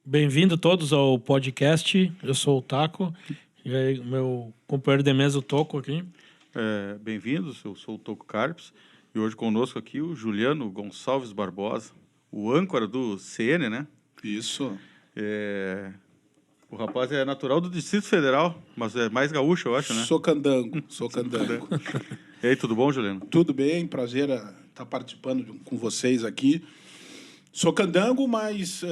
Bem-vindo todos ao podcast. Eu sou o Taco. E aí, meu companheiro de mesa, o Toco, aqui. Bem-vindos, eu sou o Toco Carpes. E hoje conosco aqui o Juliano Gonçalves Barbosa, o âncora do CN, né? Isso. O rapaz é natural do Distrito Federal, mas é mais gaúcho, eu acho, né? Sou candango. E aí, tudo bom, Juliano? Tudo bem, prazer estar participando com vocês aqui. Sou candango, mas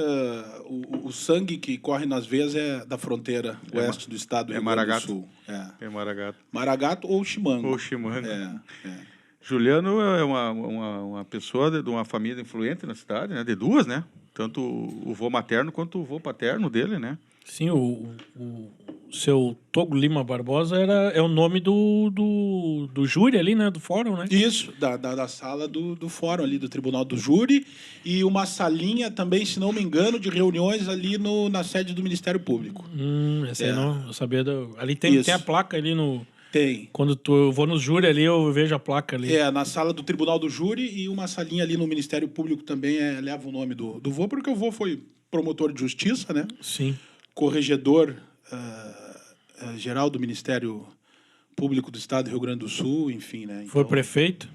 o sangue que corre nas veias é da fronteira oeste do estado do Rio Grande do Sul. É Maragato. Maragato ou Chimango. Ou Chimango. Juliano é uma pessoa de uma família influente na cidade, né? De duas, né? Tanto o vô materno quanto o vô paterno dele, né? Sim, o seu Togo Lima Barbosa é o nome do júri ali, né? Do fórum, né? Isso, da sala do fórum ali, do Tribunal do Júri, e uma salinha também, se não me engano, de reuniões ali na sede do Ministério Público. Essa aí não, eu sabia. Ali tem a placa ali no... Tem. Quando eu vou no júri ali, eu vejo a placa ali. Na sala do Tribunal do Júri, e uma salinha ali no Ministério Público também leva o nome do vô, porque o vô foi promotor de justiça, né? Sim. Corregedor geral do Ministério Público do Estado do Rio Grande do Sul, enfim, né? Então, foi prefeito?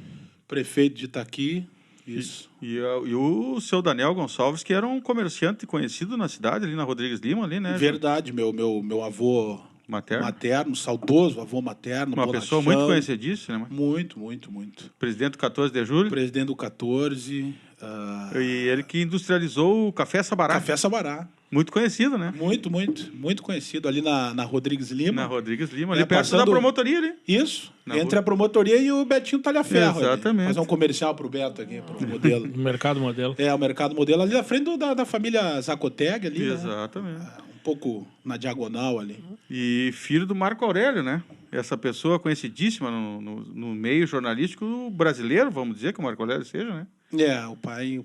Prefeito de Itaqui, isso. E o seu Daniel Gonçalves, que era um comerciante conhecido na cidade, ali na Rodrigues Lima, ali, né? Verdade, meu avô materno, saudoso avô materno. Uma pessoa muito conhecidíssima, né? Muito. Presidente do 14 de julho. Presidente do 14. E ele que industrializou o Café Sabará. Café Sabará. Muito conhecido, né? Muito conhecido. Ali na Rodrigues Lima. Na Rodrigues Lima, ali perto da promotoria, ali. Isso, entre a promotoria e o Betinho Talhaferro. Exatamente. Fazer um comercial pro Beto aqui, pro modelo. O Mercado Modelo. O Mercado Modelo, ali na frente da família Zacoteg, ali, exatamente. Né? Um pouco na diagonal ali. E filho do Marco Aurélio, né? Essa pessoa conhecidíssima no meio jornalístico brasileiro, vamos dizer que o Marco Aurélio seja, né? O pai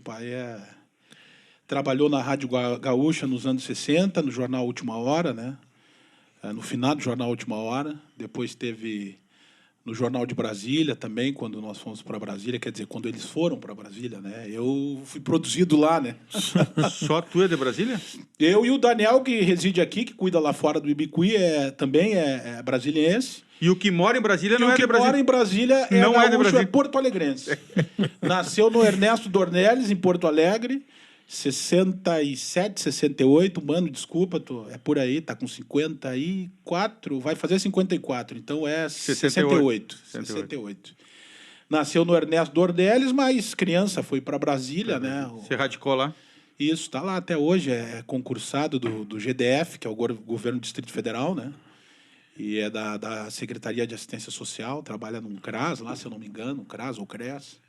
trabalhou na Rádio Gaúcha nos anos 60, no jornal Última Hora, né? No finado jornal Última Hora. Depois teve no Jornal de Brasília também, quando nós fomos para Brasília, quer dizer, quando eles foram para Brasília, né? Eu fui produzido lá, né? Só tu é de Brasília? Eu e o Daniel, que reside aqui, que cuida lá fora do Ibicuí, também é brasiliense. E o que mora em Brasília não é de Brasília? O que mora em Brasília é porto-alegrense. Nasceu no Ernesto Dornelles, em Porto Alegre, 67, 68, mano, desculpa, é por aí, tá com 54, vai fazer 54, então é 68. Nasceu no Ernesto Dornelles, mas criança foi para Brasília, né? Você radicou lá? Isso, tá lá até hoje, é concursado do GDF, que é o Governo do Distrito Federal, né? E é da Secretaria de Assistência Social, trabalha num CRAS lá, se eu não me engano, CRAS ou CRES.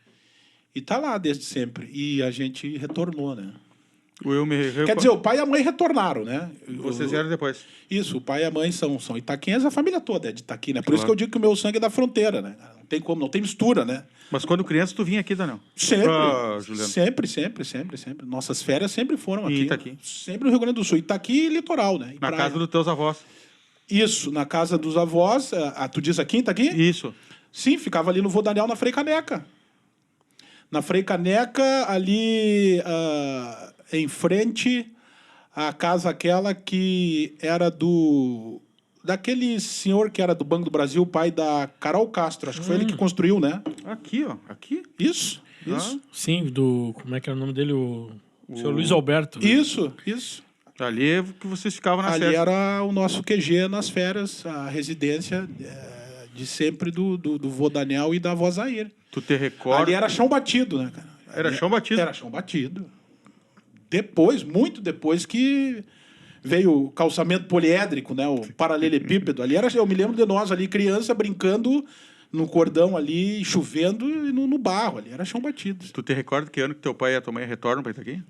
E tá lá desde sempre. E a gente retornou, né? Quer dizer, o pai e a mãe retornaram, né? Vocês vieram depois? Isso, o pai e a mãe são itaquenses, a família toda é de Itaqui, né? Por isso que eu digo que o meu sangue é da fronteira, né? Não tem como, não tem mistura, né? Mas quando criança, tu vinha aqui, Daniel? Sempre. Sempre. Nossas férias sempre foram aqui. Itaqui. Sempre no Rio Grande do Sul. Itaqui e litoral, né? Na casa dos teus avós? Isso, na casa dos avós. Tu diz aqui, Itaqui? Isso. Sim, ficava ali no Vô Daniel, na Frei Caneca. Na Frei Caneca, ali em frente à casa aquela que era daquele senhor que era do Banco do Brasil, o pai da Carol Castro. Acho que foi ele que construiu, né? Aqui, ó. Aqui? Isso. Sim, como é que era o nome dele? O seu Luiz Alberto. Isso. Ali é que vocês ficavam nas férias. Ali era o nosso QG nas férias, a residência de sempre do Vô Daniel e da avó Zaire. Tu te recorda? Ali era chão batido, né, cara? Era chão batido? Era chão batido. Muito depois que veio o calçamento poliédrico, né? O paralelepípedo. Ali eu me lembro de nós ali, criança, brincando no cordão ali, chovendo e no barro ali. Era chão batido. Tu te recorda que ano que teu pai e a tua mãe retornam para Itaqui?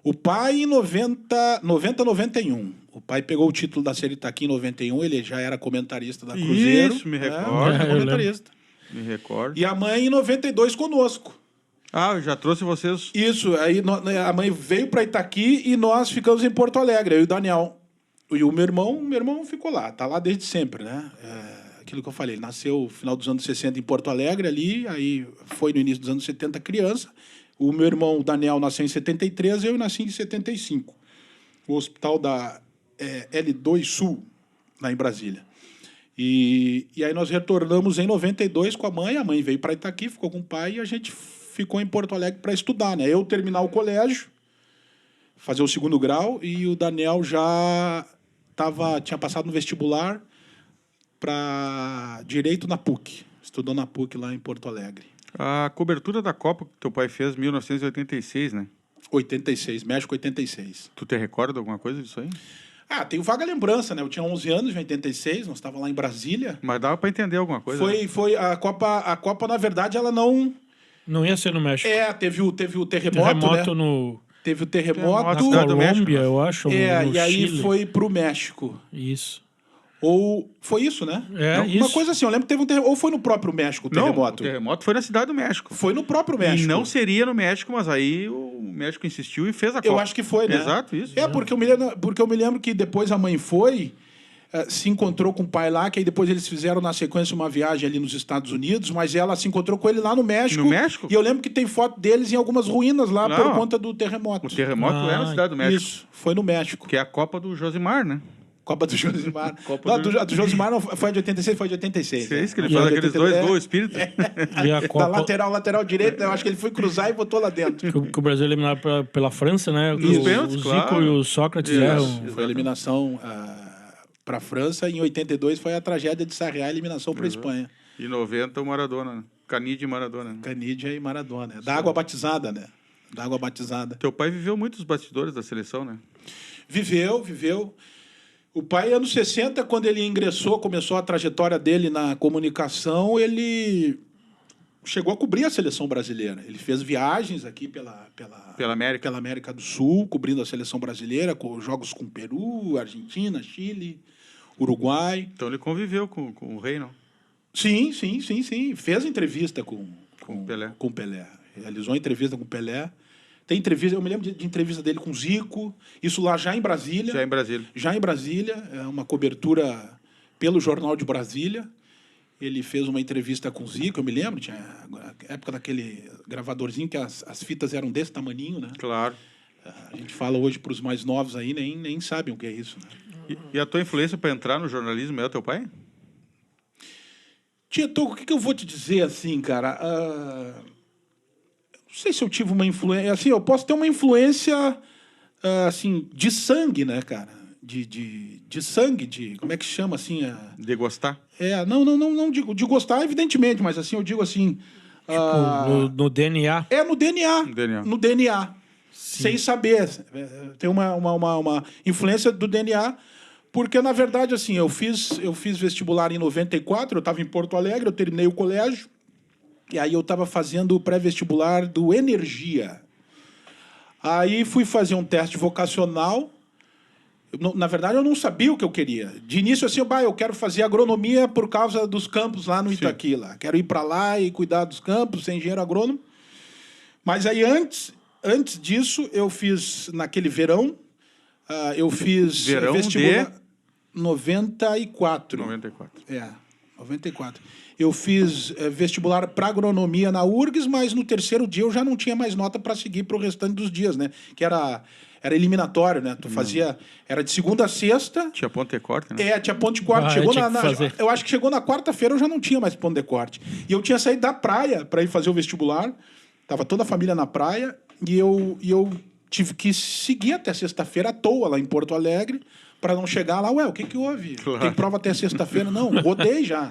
O pai em 91. O pai pegou o título da Série Itaqui em 91, ele já era comentarista da Cruzeiro. Isso, me recordo. Comentarista. Me recordo. E a mãe em 92 conosco. Já trouxe vocês... Isso, aí a mãe veio para Itaqui e nós ficamos em Porto Alegre, eu e o Daniel. E o meu irmão ficou lá, tá lá desde sempre, né? Aquilo que eu falei, ele nasceu no final dos anos 60 em Porto Alegre ali, aí foi no início dos anos 70 criança. O meu irmão, o Daniel, nasceu em 73, eu nasci em 75. o hospital da L2 Sul, lá em Brasília. E aí nós retornamos em 92 com a mãe veio para Itaqui, ficou com o pai e a gente ficou em Porto Alegre para estudar, né? Eu terminar o colégio, fazer o 2º grau, e o Daniel já tinha passado no vestibular para Direito na PUC. Estudou na PUC lá em Porto Alegre. A cobertura da Copa que teu pai fez em 1986, né? 86, México 86. Tu te recorda de alguma coisa disso aí? Tenho vaga lembrança, né? Eu tinha 11 anos em 86, nós estávamos lá em Brasília. Mas dava para entender alguma coisa. Né? Foi a Copa, na verdade, ela não... Não ia ser no México. Teve o terremoto, né? no... Teve o terremoto... Na Colômbia, eu acho, no e aí Chile. foi pro México. Isso. Ou foi isso, né? Isso. Uma coisa assim, eu lembro que teve um terremoto. Ou foi no próprio México o terremoto? Não, o terremoto foi na cidade do México. Foi no próprio México. E não seria no México, mas aí o México insistiu e fez a Copa. Eu acho que foi, né? Exato, isso. Porque eu me lembro que depois a mãe foi, se encontrou com o pai lá, que aí depois eles fizeram na sequência uma viagem ali nos Estados Unidos, mas ela se encontrou com ele lá no México. No México? E eu lembro que tem foto deles em algumas ruínas lá por conta do terremoto. O terremoto é na cidade do México. Isso, foi no México. Que é a Copa do Josimar, né? Copa do Josimar. A do Josimar não foi de 86, foi de 86. É isso que ele faz aqueles 2 gols espírita. E a Copa... Da lateral direito, eu acho que ele foi cruzar e botou lá dentro. Que o Brasil é eliminado pela França, né? O Zico e o Sócrates Foi a eliminação para a França. Em 82 foi a tragédia de Sarriá, a eliminação para a Espanha. E 90 o Maradona, né? Canidia e Maradona. Canidia e Maradona. Da água batizada, né? Da água batizada. Teu pai viveu muitos bastidores da seleção, né? Viveu. O pai, anos 60, quando ele ingressou, começou a trajetória dele na comunicação, ele chegou a cobrir a seleção brasileira. Ele fez viagens aqui pela América do Sul, cobrindo a seleção brasileira, com jogos com Peru, Argentina, Chile, Uruguai. Então ele conviveu com o rei, não? Sim. Fez entrevista com Pelé. Com Pelé. Realizou entrevista com Pelé. Tem entrevista, eu me lembro de entrevista dele com Zico, isso lá já em Brasília. Já em Brasília, é uma cobertura pelo Jornal de Brasília. Ele fez uma entrevista com Zico, eu me lembro, tinha a época daquele gravadorzinho que as fitas eram desse tamaninho, né? Claro. A gente fala hoje para os mais novos aí, nem sabem o que é isso. Né? E a tua influência para entrar no jornalismo é o teu pai? Tietô, o que eu vou te dizer assim, cara? Não sei se eu tive uma influência... Assim, eu posso ter uma influência assim, de sangue, né, cara? De sangue, como é que chama, assim? De gostar? Não digo de gostar, evidentemente, mas assim, eu digo assim... Tipo, no DNA? No DNA. Sim. Sem saber. Tem uma influência do DNA, porque, na verdade, assim, eu fiz vestibular em 94, eu estava em Porto Alegre, eu terminei o colégio, e aí eu estava fazendo o pré-vestibular do Energia. Aí fui fazer um teste vocacional. Na verdade, eu não sabia o que eu queria. De início, assim, eu quero fazer agronomia por causa dos campos lá no Itaqui. Lá. Quero ir para lá e cuidar dos campos, ser engenheiro agrônomo. Mas aí, antes disso, eu fiz, naquele verão, eu fiz vestibular... 94. 94. Eu fiz vestibular para agronomia na URGS, mas no terceiro dia eu já não tinha mais nota para seguir para o restante dos dias, né? Que era eliminatório, né? Tu fazia... Era de segunda a sexta. Tinha ponto de corte, né? Tinha ponto de corte. Eu acho que chegou na quarta-feira, eu já não tinha mais ponto de corte. E eu tinha saído da praia para ir fazer o vestibular. Tava toda a família na praia. E eu tive que seguir até sexta-feira à toa lá em Porto Alegre, para não chegar lá, o que houve? Claro. Tem prova até sexta-feira? Não, rodei já.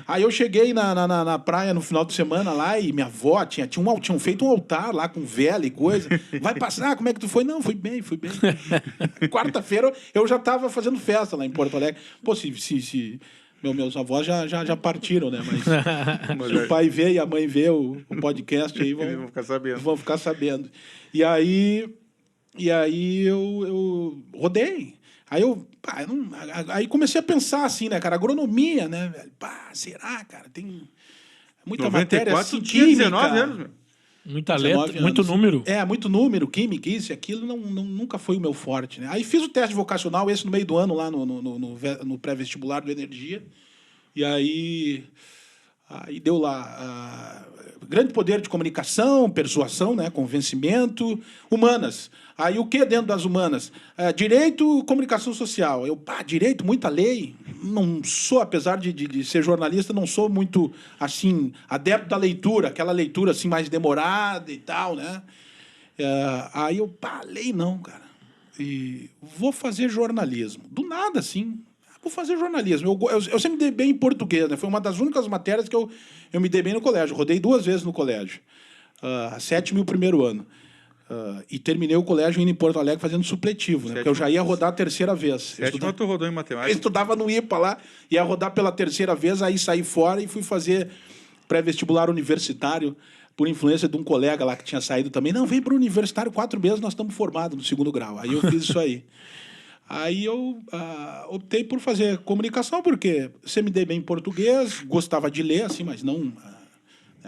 Aí eu cheguei na praia no final de semana lá e minha avó tinham feito um altar lá com vela e coisa. Vai passar? Como é que tu foi? Não, fui bem. Quarta-feira eu já estava fazendo festa lá em Porto Alegre. Pô, meus avós já partiram, né? Mas se o pai vê e a mãe vê o podcast aí, vão ficar sabendo. E aí eu rodei. Aí comecei a pensar assim, né, cara? Agronomia, né, velho? Será, cara? Tem muita matéria assim, química. 19 anos, meu. Muita letra, muito número. Muito número, química, isso e aquilo, nunca foi o meu forte, né? Aí fiz o teste vocacional, esse no meio do ano, lá no pré-vestibular do Energia. E aí Aí deu lá grande poder de comunicação, persuasão, né, convencimento, humanas. Aí o que dentro das humanas? Direito, comunicação social. Eu, direito, muita lei. Não sou, apesar de ser jornalista, não sou muito, assim, adepto da leitura, aquela leitura assim mais demorada e tal, né? Aí eu, lei não, cara. E vou fazer jornalismo. Do nada, assim. Vou fazer jornalismo. Eu sempre me dei bem em português, né? Foi uma das únicas matérias que eu me dei bem no colégio. Rodei 2 vezes no colégio. 7 mil primeiro ano. E terminei o colégio indo em Porto Alegre fazendo supletivo, né? Porque eu já ia rodar a terceira vez. Sétima tu rodou em matemática? Eu estudava no IPA lá, ia rodar pela terceira vez, aí saí fora e fui fazer pré-vestibular universitário por influência de um colega lá que tinha saído também. Não, vem para o universitário 4 meses, nós estamos formados no 2º grau. Aí eu fiz isso aí. Aí eu optei por fazer comunicação, porque sempre me dei bem em português, gostava de ler, assim, mas não,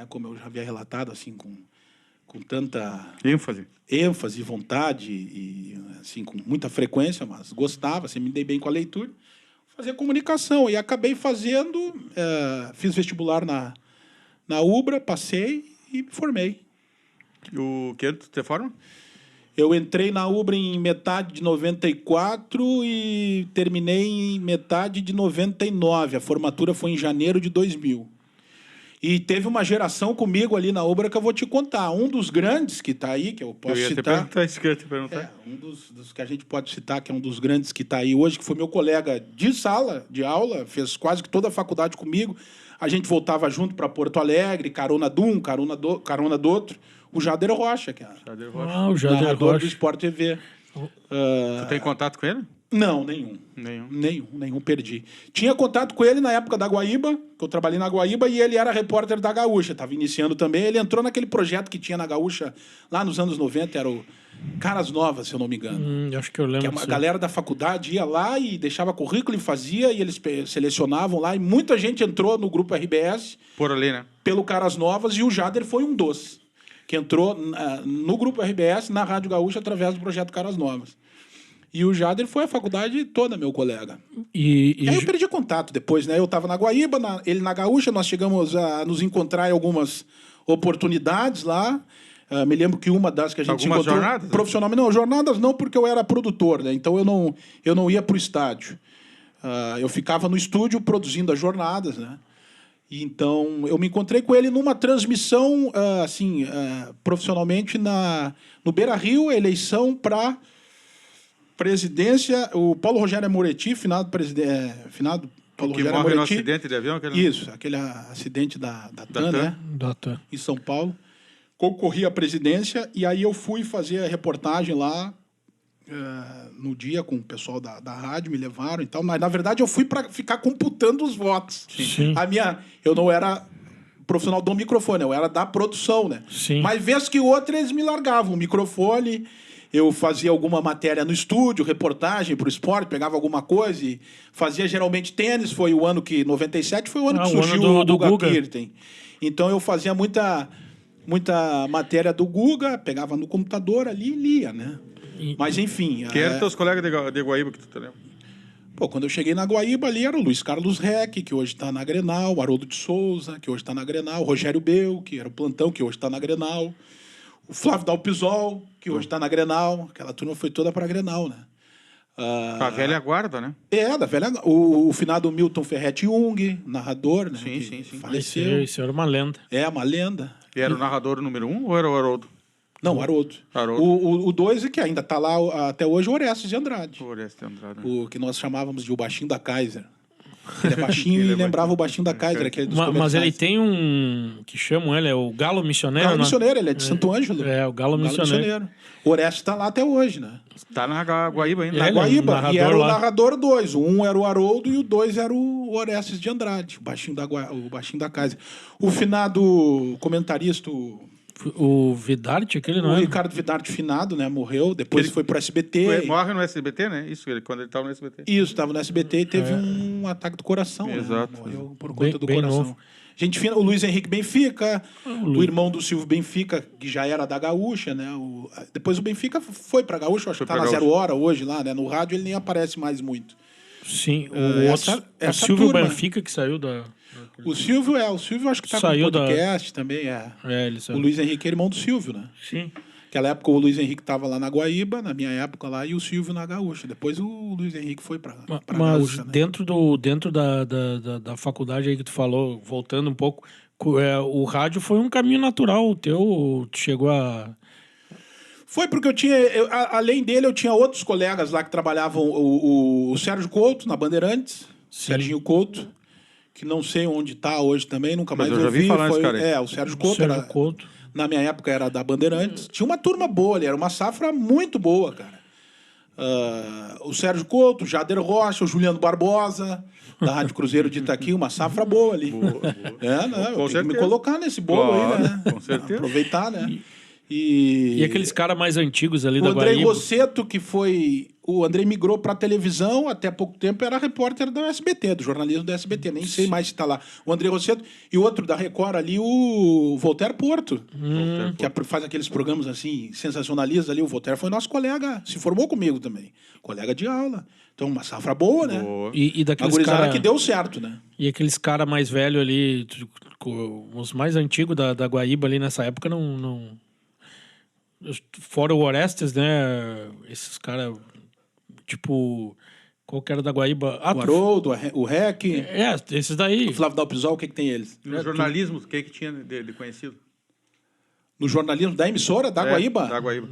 como eu já havia relatado, assim, com tanta ênfase, vontade e assim, com muita frequência, mas gostava, sempre me dei bem com a leitura. Fazer comunicação. E acabei fazendo, fiz vestibular na UBRA, passei e me formei. O que tu te forma? Eu entrei na UBRA em metade de 94 e terminei em metade de 99. A formatura foi em janeiro de 2000. E teve uma geração comigo ali na UBRA que eu vou te contar. Um dos grandes que está aí, que eu posso citar... Isso que eu ia te perguntar. Um dos que a gente pode citar, que é um dos grandes que está aí hoje, que foi meu colega de sala, de aula, fez quase que toda a faculdade comigo. A gente voltava junto para Porto Alegre, carona de um, carona do outro. O Jader Rocha, que é o Jader narrador Rocha do Sport TV. Tu tem contato com ele? Não, nenhum, perdi. Tinha contato com ele na época da Guaíba, que eu trabalhei na Guaíba, e ele era repórter da Gaúcha, estava iniciando também. Ele entrou naquele projeto que tinha na Gaúcha lá nos anos 90, era o Caras Novas, se eu não me engano. Acho que eu lembro. Que a galera da faculdade ia lá e deixava currículo e fazia, e eles selecionavam lá, e muita gente entrou no grupo RBS. Por ali, né? Pelo Caras Novas, e o Jader foi um dos que entrou no grupo RBS, na Rádio Gaúcha, através do projeto Caras Novas. E o Jader foi a faculdade toda, meu colega. E aí eu perdi contato depois, né? Eu estava na Guaíba, ele na Gaúcha, nós chegamos a nos encontrar em algumas oportunidades lá. Me lembro que uma das que a gente encontrou... jornadas? Profissionalmente, não, jornadas não, porque eu era produtor, né? Então eu não ia para o estádio. Eu ficava no estúdio produzindo as jornadas, né? E então eu me encontrei com ele numa transmissão, profissionalmente, no Beira-Rio, eleição para presidência, o Paulo Rogério Moretti, finado Paulo que Rogério morre Moretti. No acidente de avião? Isso, aquele acidente da TAM, né? Da TAM. Em São Paulo. Concorri à presidência e aí eu fui fazer a reportagem lá no dia com o pessoal da rádio, me levaram e tal. Mas, na verdade, eu fui para ficar computando os votos. Sim. Eu não era profissional do microfone, eu era da produção, né? Sim. Mas, vez que outra, eles me largavam o microfone. Eu fazia alguma matéria no estúdio, reportagem para o esporte, pegava alguma coisa e fazia geralmente tênis. Foi o ano que... 97 foi o ano que surgiu o Guga Kirten. Então, eu fazia muita matéria do Guga, pegava no computador ali e lia, né? Mas, enfim... Quem eram teus colegas de Guaíba que tu te lembra? Quando eu cheguei na Guaíba ali era o Luiz Carlos Reck, que hoje está na Grenal, o Haroldo de Souza, que hoje está na Grenal, o Rogério Bel, que era o Plantão, que hoje está na Grenal, o Flávio Dalpisol, que hoje está na Grenal. Aquela turma foi toda para a Grenal, né? A velha guarda, né? Da velha... O finado Milton Ferretti Jung, narrador, né? Sim. Faleceu. Isso era uma lenda. Uma lenda. E era o narrador número 1 ou era o Haroldo? Não, o Haroldo. O 2, que ainda está lá até hoje, o Orestes de Andrade. O que nós chamávamos de o baixinho da Kaiser. Ele é baixinho e lembrava o baixinho da Kaiser, aquele dos Mas ele tem um... que chamam ele, é o Galo Missioneiro, Galo Missioneiro, ele é de Santo Ângelo. O Galo Missioneiro. O Orestes está lá até hoje, né? Está na Guaíba ainda. Na Guaíba. E era o narrador 2. Um era o Haroldo e o 2 era o Orestes de Andrade, o baixinho da Kaiser. O finado comentarista... O Vidarte, aquele não é? O Ricardo Vidarte finado, né? Morreu, depois foi pro SBT. Morre no SBT, né? Isso, quando ele estava no SBT. Isso, estava no SBT e teve um ataque do coração. Exato. Né? Morreu por conta do coração. Novo. Gente fina, o Luiz Henrique Benfica, o irmão do Silvio Benfica, que já era da Gaúcha, né? Depois o Benfica foi pra Gaúcha, acho que tá na 0 Hora hoje lá, né? No rádio ele nem aparece mais muito. Sim, o essa Silvio turma. Benfica que saiu da... O Silvio acho que tá com Saiu da- podcast também. ele O saiu. Luiz Henrique é irmão do Silvio, né? Sim. Naquela época o Luiz Henrique estava lá na Guaíba, na minha época lá, e o Silvio na Gaúcha. Depois o Luiz Henrique foi para Mas Gaúcha, né? dentro da faculdade aí que tu falou, voltando um pouco, o rádio foi um caminho natural. O teu tu chegou a... Foi porque além dele, eu tinha outros colegas lá que trabalhavam, o Sérgio Couto, na Bandeirantes, Serginho Couto, que não sei onde está hoje também, nunca Mas mais eu já vi falar nesse cara aí. o Sérgio Couto Sérgio era... Couto. Na minha época era da Bandeirantes. Tinha uma turma boa ali, era uma safra muito boa, cara. O Sérgio Couto, o Jader Rocha, o Juliano Barbosa, da Rádio Cruzeiro de Itaqui, uma safra boa ali. Boa. Eu tenho que me colocar nesse bolo aí, né? Com certeza. Aproveitar, né? E aqueles caras mais antigos ali O da Andrei Guaíba. Rosseto, que foi... O Andrei migrou para televisão, até pouco tempo era repórter do SBT, do jornalismo do SBT. Nem sei mais se está lá. O Andrei Rosseto e o outro da Record ali, o Voltaire Porto. Que faz aqueles programas assim, sensacionalistas ali. O Voltaire foi nosso colega, se formou comigo também. Colega de aula. Então, uma safra boa, né? Boa. E Uma daqueles gurizada cara, que deu certo, né? e aqueles caras mais velhos ali, os mais antigos da Guaíba ali nessa época, não... Fora o Orestes, né? Esses caras, tipo... Qual que era da Guaíba? O Haroldo, o Rec, Esses daí. o Flávio Dalpisol, o que tem eles? E no jornalismo, o que tinha de conhecido? No jornalismo da emissora, da Guaíba? Da Guaíba.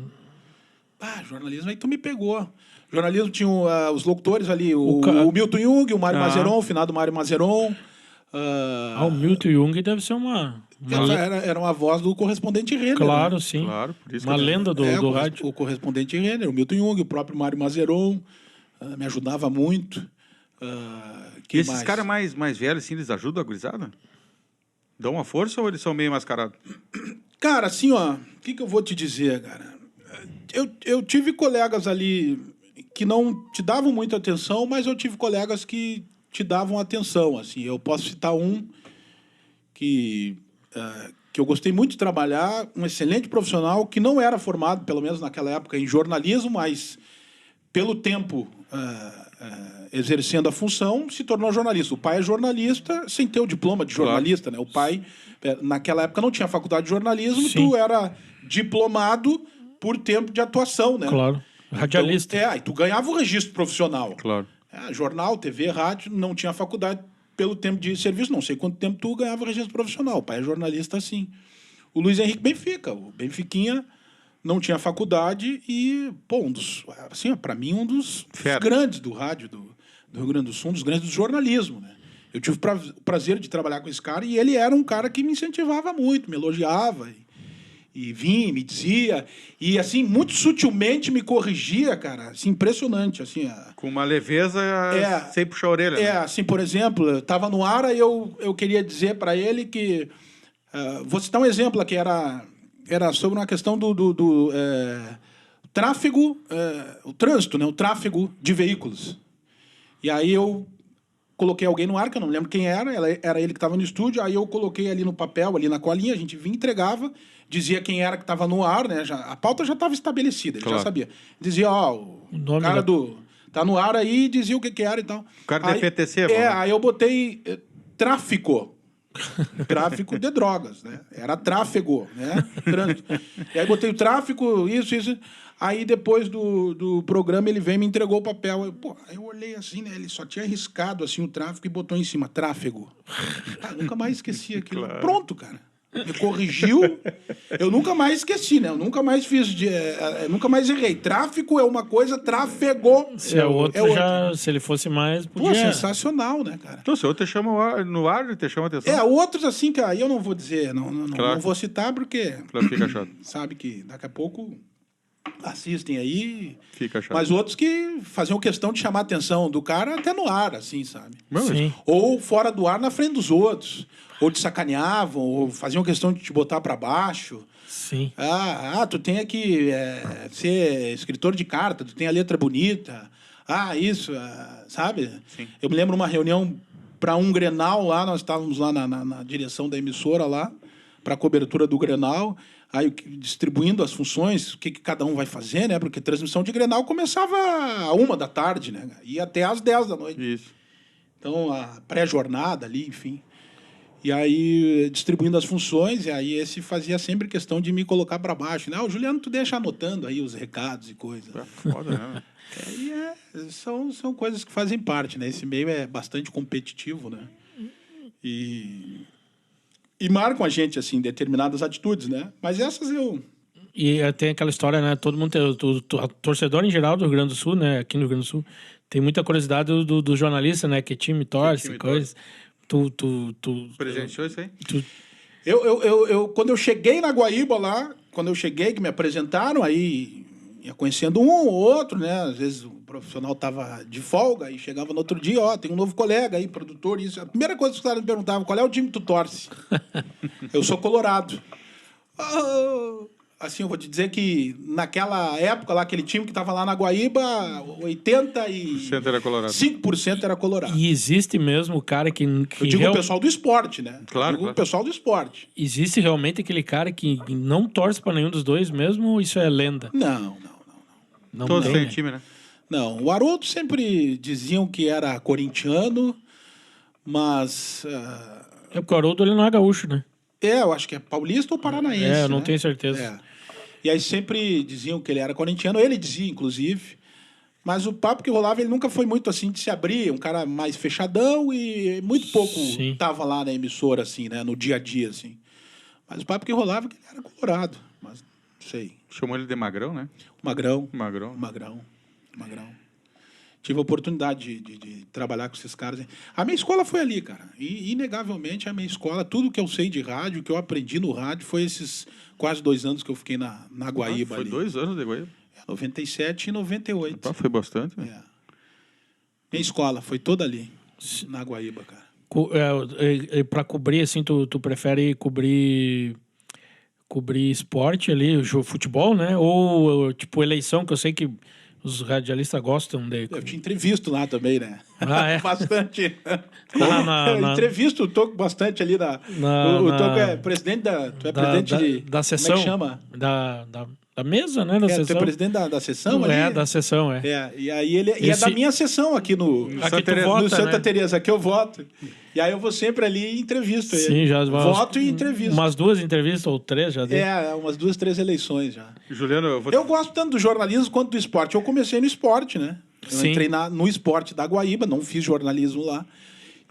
Jornalismo aí tu me pegou. Jornalismo tinha os locutores ali, o ca- Milton Jung, o Mário Ah. Mazeron, o finado Mário Mazeron. O Milton Jung deve ser uma Era uma voz do correspondente Renner. claro, né? sim. Claro, por isso Uma que- lenda do o rádio. O correspondente Renner, o Milton Jung, o próprio Mário Mazeron. Me ajudava muito. E Quem esses caras mais velhos, assim, eles ajudam a gurizada? Dão uma força ou eles são meio mascarados? Cara, assim, ó, o que eu vou te dizer, cara? Eu tive colegas ali que não te davam muita atenção, mas eu tive colegas que te davam atenção, assim. Eu posso citar um que eu gostei muito de trabalhar, um excelente profissional que não era formado, pelo menos naquela época, em jornalismo, mas pelo tempo exercendo a função, se tornou jornalista. O pai é jornalista sem ter o diploma de jornalista, né? O pai, naquela época, não tinha faculdade de jornalismo, Sim. tu era diplomado por tempo de atuação, né? Claro. Radialista. Então, e tu ganhava o registro profissional. Claro. Jornal, TV, rádio, não tinha faculdade pelo tempo de serviço, não sei quanto tempo tu ganhava o registro profissional. O pai é jornalista, assim. O Luiz Henrique Benfica, o Benfiquinha não tinha faculdade e, pô, para mim, um dos grandes do rádio do Rio Grande do Sul, um dos grandes do jornalismo, né? Eu tive o prazer de trabalhar com esse cara e ele era um cara que me incentivava muito, me elogiava e vinha, me dizia e, assim, muito sutilmente me corrigia, cara, assim, impressionante, assim. Com uma leveza sem puxar a orelha. Né? Assim, por exemplo, eu estava no ar e eu queria dizer para ele que... vou citar um exemplo aqui, era sobre uma questão do tráfego, o trânsito, né? O tráfego de veículos. E aí eu coloquei alguém no ar, que eu não lembro quem era ele que estava no estúdio, aí eu coloquei ali no papel, ali na colinha, a gente vinha, entregava, dizia quem era que estava no ar, né? A pauta já estava estabelecida, ele já sabia. Dizia, o cara tá no ar aí, dizia o que era e tal. O cara da PTC, aí eu botei tráfico de drogas, né? Era tráfego, né? Trânsito. E aí botei o tráfico, isso. Aí depois do programa ele veio e me entregou o papel. Aí eu olhei assim, né? Ele só tinha riscado assim o tráfico e botou em cima, tráfego. Nunca mais esqueci aquilo. Claro. Pronto, cara. Me corrigiu. Eu nunca mais esqueci, né? Eu nunca mais nunca mais errei. Tráfico é uma coisa, tráfego se é outro. Se ele fosse mais, podia... Pô, sensacional, né, cara? Então, se outro te chama no ar, ele te chama atenção. Outros assim, que aí eu não vou dizer, não vou citar, porque... Claro, fica chato. Sabe que daqui a pouco assistem aí. Fica chato. Mas outros que faziam questão de chamar a atenção do cara até no ar, assim, sabe? Sim. Ou fora do ar na frente dos outros. Ou te sacaneavam, ou faziam questão de te botar para baixo. Sim. Tu tem que ser escritor de carta, tu tem a letra bonita. Isso, sabe? Sim. Eu me lembro uma reunião para um Grenal lá, nós estávamos lá na direção da emissora lá, para a cobertura do Grenal, aí distribuindo as funções, o que cada um vai fazer, né? Porque transmissão de Grenal começava à 1h da tarde, né? Ia até às 10 da noite. Isso. Então, a pré-jornada ali, enfim. E aí, distribuindo as funções, e aí esse fazia sempre questão de me colocar para baixo. Não, Juliano, tu deixa anotando aí os recados e coisas. Foda, né? São coisas que fazem parte, né? Esse meio é bastante competitivo, né? E marcam a gente, assim, determinadas atitudes, né? Mas essas eu... E tem aquela história, né? Todo mundo tem... O torcedor em geral do Rio Grande do Sul, né? Aqui no Rio Grande do Sul, tem muita curiosidade do jornalista, né? Que time torce, coisas. Tu presenciou isso aí? Eu, quando eu cheguei na Guaíba lá, que me apresentaram, aí ia conhecendo um ou outro, né? Às vezes o profissional estava de folga e chegava no outro dia, tem um novo colega aí, produtor, isso. A primeira coisa que os caras me perguntavam, qual é o time que tu torce? Eu sou colorado. Assim, eu vou te dizer que naquela época lá, aquele time que estava lá na Guaíba, 85% era colorado. 5% era colorado. E existe mesmo o cara que eu digo o pessoal do esporte, né? Claro, o pessoal do esporte. Existe realmente aquele cara que não torce para nenhum dos dois mesmo, ou isso é lenda? Não. Todos têm time, né? Não, o Haroldo sempre diziam que era corintiano, mas... É porque o Haroldo ele não é gaúcho, né? Eu acho que é paulista ou paranaense. Eu não né? tenho certeza. E aí sempre diziam que ele era corintiano, ele dizia, inclusive, mas o papo que rolava, ele nunca foi muito assim de se abrir, um cara mais fechadão e muito pouco tava lá na emissora, assim, né, no dia a dia, assim. Mas o papo que rolava é que ele era colorado, mas não sei. Chamou ele de Magrão, né? Magrão. Tive a oportunidade de trabalhar com esses caras. A minha escola foi ali, cara. E, inegavelmente, a minha escola, tudo que eu sei de rádio, que eu aprendi no rádio, foi esses quase 2 anos que eu fiquei na Guaíba. Foi ali. 2 anos de Guaíba? 97 e 98. Foi bastante, né? Minha escola foi toda ali, na Guaíba, cara. Para cobrir, assim, tu prefere cobrir esporte ali, futebol, né? Ou, tipo, eleição, que eu sei que os radialistas gostam de... Eu te entrevisto lá também, né? É? Bastante. Eu entrevisto, tô bastante ali presidente da... Tu é presidente da sessão. Como é que chama? Da mesa, né? Da sessão. Tu é presidente da sessão ali? Da sessão, E aí ele é da minha sessão aqui no Santa Teresa, que eu voto. E aí eu vou sempre ali e entrevisto ele. Sim, já voto e entrevisto. Umas 2 entrevistas ou 3 já deu. Umas 2, 3 eleições já. Juliano, eu gosto tanto do jornalismo quanto do esporte. Eu comecei no esporte, né? Eu entrei no esporte da Guaíba, não fiz jornalismo lá.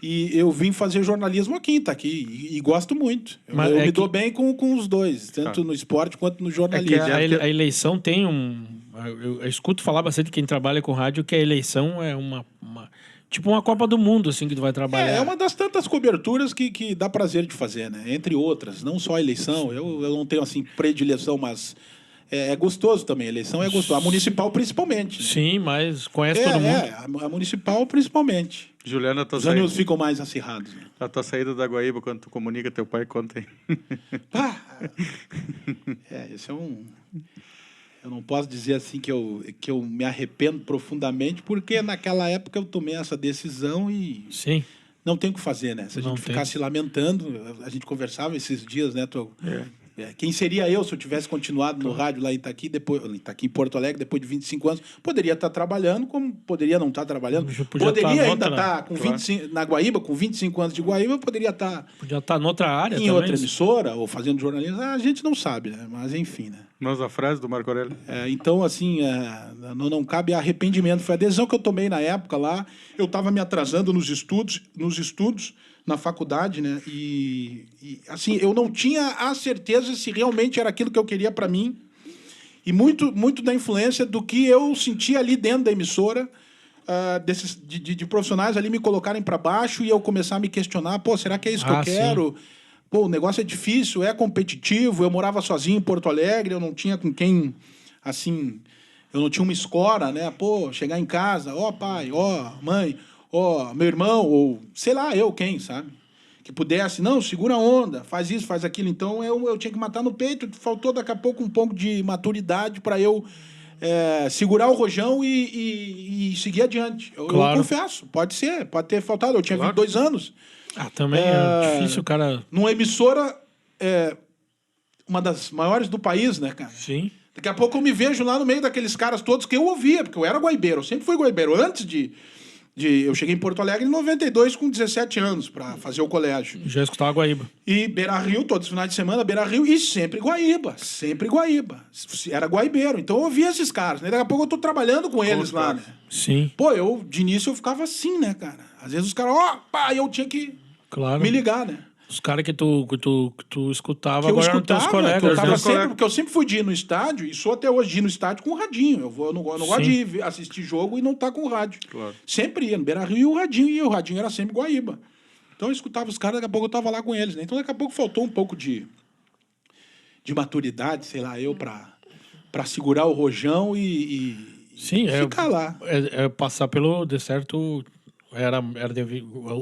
E eu vim fazer jornalismo aqui, tá aqui. E gosto muito. Eu me dou bem com os dois, tanto no esporte quanto no jornalismo. A eleição tem eu escuto falar bastante de quem trabalha com rádio que a eleição é tipo uma Copa do Mundo, assim, que tu vai trabalhar. É uma das tantas coberturas que dá prazer de fazer, né? Entre outras, não só a eleição. Eu não tenho, assim, predileção, mas é gostoso também. A eleição é gostoso. A municipal, principalmente. Né? Sim, mas conhece todo mundo. A municipal, principalmente. Juliana, os ânimos ficam mais acirrados. Né? A tua saída da Guaíba, quando tu comunica teu pai, conta aí. Esse é Eu não posso dizer assim que eu me arrependo profundamente, porque naquela época eu tomei essa decisão e não tem o que fazer, né? Se a gente ficar se lamentando, a gente conversava esses dias, né? Quem seria eu se eu tivesse continuado no rádio lá em Itaqui, em Porto Alegre, depois de 25 anos? Poderia estar trabalhando, como poderia não estar trabalhando. Poderia ainda estar com 25, na Guaíba, com 25 anos de Guaíba, poderia estar... Podia estar noutra área em outra emissora, ou fazendo jornalismo. A gente não sabe, né? Mas enfim, né? Mas a frase do Marco Aurélio. Então, assim, não cabe arrependimento. Foi a decisão que eu tomei na época lá. Eu estava me atrasando nos estudos, na faculdade, né? E assim, eu não tinha a certeza se realmente era aquilo que eu queria para mim. E muito da influência do que eu sentia ali dentro da emissora, de profissionais ali me colocarem para baixo e eu começar a me questionar, será que é isso que eu quero? O negócio é difícil, é competitivo. Eu morava sozinho em Porto Alegre, eu não tinha com quem, assim, eu não tinha uma escola, né? Chegar em casa, pai, mãe, meu irmão, ou sei lá, quem, sabe? Que pudesse, não, segura a onda, faz isso, faz aquilo. Então, eu tinha que matar no peito. Faltou, daqui a pouco, um pouco de maturidade para eu segurar o rojão e seguir adiante. Eu confesso, pode ter faltado. Eu tinha 22 anos. Também é difícil, cara... Numa emissora uma das maiores do país, né, cara? Sim. Daqui a pouco eu me vejo lá no meio daqueles caras todos que eu ouvia, porque eu era guaibeiro, eu sempre fui guaibeiro. Antes de eu cheguei em Porto Alegre em 92 com 17 anos para fazer o colégio. Já escutava Guaíba. E Beira-Rio, todos os finais de semana, Beira-Rio, e sempre Guaíba. Era guaibeiro. Então eu ouvia esses caras, né? Daqui a pouco eu tô trabalhando com eles lá, né? Sim. Pô, de início eu ficava assim, né, cara? Às vezes os caras, eu tinha que Claro. me ligar, né? Os caras que tu escutava Que eu agora eram teus escutava, colegas. que eu tava né? sempre, porque eu sempre fui de ir no estádio, e sou até hoje de ir no estádio com o radinho. Eu não gosto de assistir jogo e não tá com o rádio. Claro. Sempre ia no Beira-Rio e o radinho era sempre Guaíba. Então eu escutava os caras, daqui a pouco eu tava lá com eles, né? Então daqui a pouco faltou um pouco de maturidade, sei lá, pra segurar o rojão e Sim, ficar lá. É passar pelo deserto.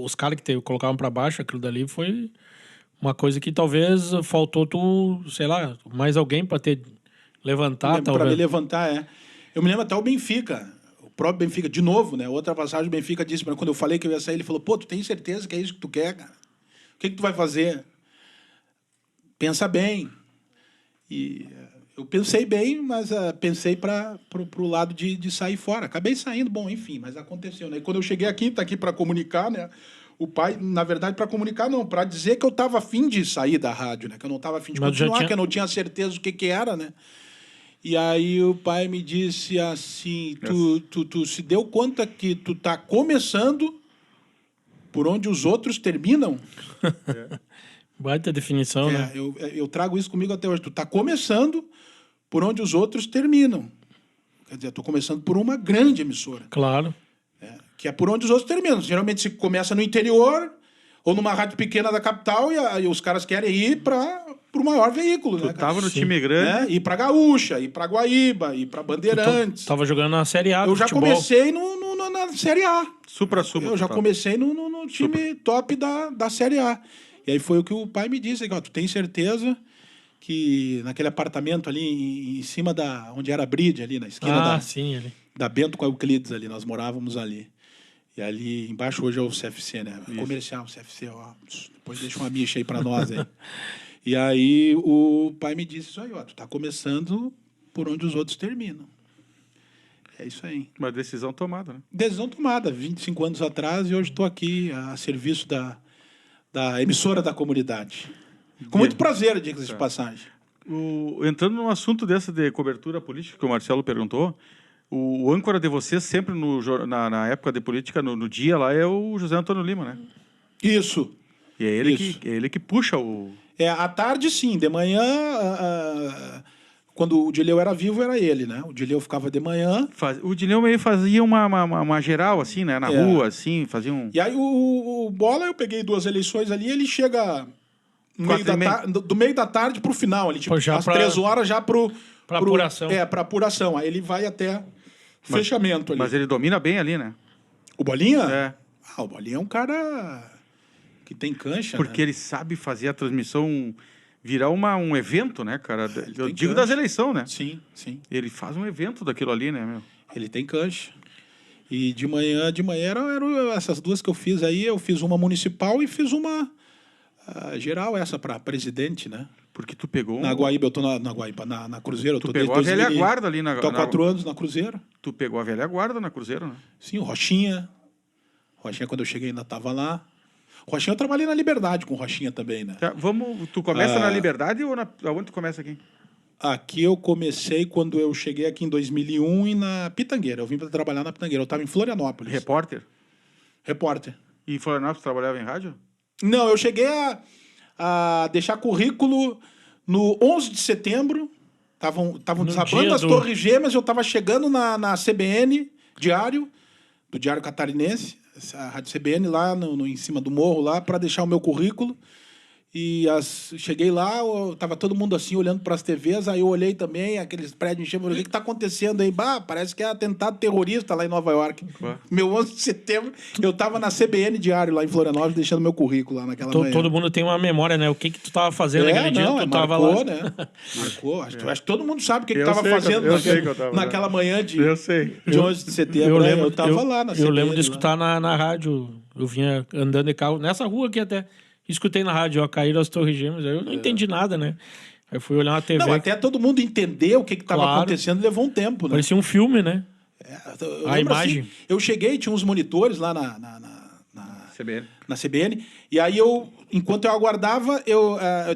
Os caras que colocavam pra baixo, aquilo dali foi uma coisa que talvez faltou sei lá, mais alguém pra ter levantar, Pra talvez. me levantar, é. Eu me lembro até o Benfica, o próprio Benfica, de novo, né? Outra passagem, o Benfica disse, quando eu falei que eu ia sair, ele falou, pô, tu tem certeza que é isso que tu quer, cara? O que tu vai fazer? Pensa bem. E eu pensei bem, mas pensei pro lado de sair fora. Acabei saindo, bom, enfim, mas aconteceu, né? E quando eu cheguei aqui, tá aqui para comunicar, né? O pai, na verdade, para comunicar, não, para dizer que eu tava afim de sair da rádio, né? Que eu não tava afim de continuar, que eu não tinha certeza do que era, né? E aí o pai me disse assim, tu se deu conta que tu tá começando por onde os outros terminam? Baita definição, né? Eu trago isso comigo até hoje. Tu tá começando por onde os outros terminam. Quer dizer, eu tô começando por uma grande emissora. Claro. Que é por onde os outros terminam. Geralmente se começa no interior ou numa rádio pequena da capital e os caras querem ir para o maior veículo. Tu né, tava no Sim. time grande. Ir para Gaúcha, ir para Guaíba, ir para Bandeirantes. Tava jogando na Série A do Eu já futebol. comecei na Série A. Supra-sumo. Eu já comecei no time top da Série A. E aí foi o que o pai me disse. Tu tem certeza que naquele apartamento ali em cima onde era a Bride, ali na esquina Sim, ali. da Bento com a Euclides ali, nós morávamos ali. E ali embaixo hoje é o CFC, né? Isso. Comercial, CFC, ó. Depois deixa uma micha aí pra nós aí. E aí o pai me disse isso aí, tu tá começando por onde os outros terminam. É isso aí. Uma decisão tomada, né? Decisão tomada, 25 anos atrás, e hoje estou aqui a serviço da emissora da comunidade. Com muito prazer, diga-se de passagem. Entrando num assunto dessa de cobertura política que o Marcelo perguntou, o âncora de vocês sempre na época de política, no dia lá, é o José Antônio Lima, né? Isso. E é ele que puxa o... À tarde, sim. De manhã, quando o Dileu era vivo, era ele, né? O Dileu ficava de manhã. O Dileu meio fazia uma geral, assim, né? Na rua, assim, fazia um... E aí o Bola, eu peguei 2 eleições ali, ele chega do meio da tarde pro final, ali, tipo, às 3 horas já pra apuração. Pra apuração. Aí ele vai até fechamento ali. Mas ele domina bem ali, né? O Bolinha? É. O Bolinha é um cara que tem cancha, Porque né? ele sabe fazer a transmissão virar um evento, né, cara? Eu digo cancha. das eleições, né? Sim, sim. Ele faz um evento daquilo ali, né, meu? Ele tem cancha. E de manhã eram essas 2 que eu fiz aí. Eu fiz uma municipal e fiz uma geral, essa para presidente, né? Porque tu pegou... Na Guaíba, eu tô na Guaíba, na Cruzeiro. Tu pegou a velha guarda ali na... Tô há 4 anos na Cruzeiro. Tu pegou a velha guarda na Cruzeiro, né? Sim, o Rochinha. Rochinha, quando eu cheguei, ainda estava lá. Rochinha, eu trabalhei na Liberdade com o Rochinha também, né? Tá, tu começa na Liberdade ou aonde tu começa aqui? Aqui eu comecei quando eu cheguei aqui em 2001 e na Pitangueira. Eu vim para trabalhar na Pitangueira. Eu estava em Florianópolis. Repórter? Repórter. E em Florianópolis trabalhava em rádio? Não, eu cheguei a deixar currículo no 11 de setembro. Estavam desabando as Torres Gêmeas. Eu estava chegando na CBN, do Diário Catarinense, a Rádio CBN, lá em cima do morro, lá para deixar o meu currículo. E cheguei lá, tava todo mundo assim, olhando para as TVs, aí eu olhei também, aqueles prédios enchendo, o que está acontecendo aí? Parece que é atentado terrorista lá em Nova York. Meu 11 de setembro, eu tava na CBN Diário, lá em Florianópolis, deixando meu currículo lá naquela manhã. Todo mundo tem uma memória, né? O que tu tava fazendo naquele dia? Tu tava marcou, lá. né? Marcou. Acho que todo mundo sabe o que tava fazendo naquela manhã de 11 de setembro. Eu tava lá na CBN. Eu lembro de escutar na rádio, eu vinha andando de carro, nessa rua aqui até... Escutei na rádio, caíram as Torres Gêmeas, eu não entendi nada, né? Aí eu fui olhar uma TV. Não, até todo mundo entender o que estava Claro. acontecendo levou um tempo, né? Parecia um filme, né? Eu A lembro, imagem. assim, eu cheguei, tinha uns monitores lá CBN. na CBN, e aí enquanto eu aguardava,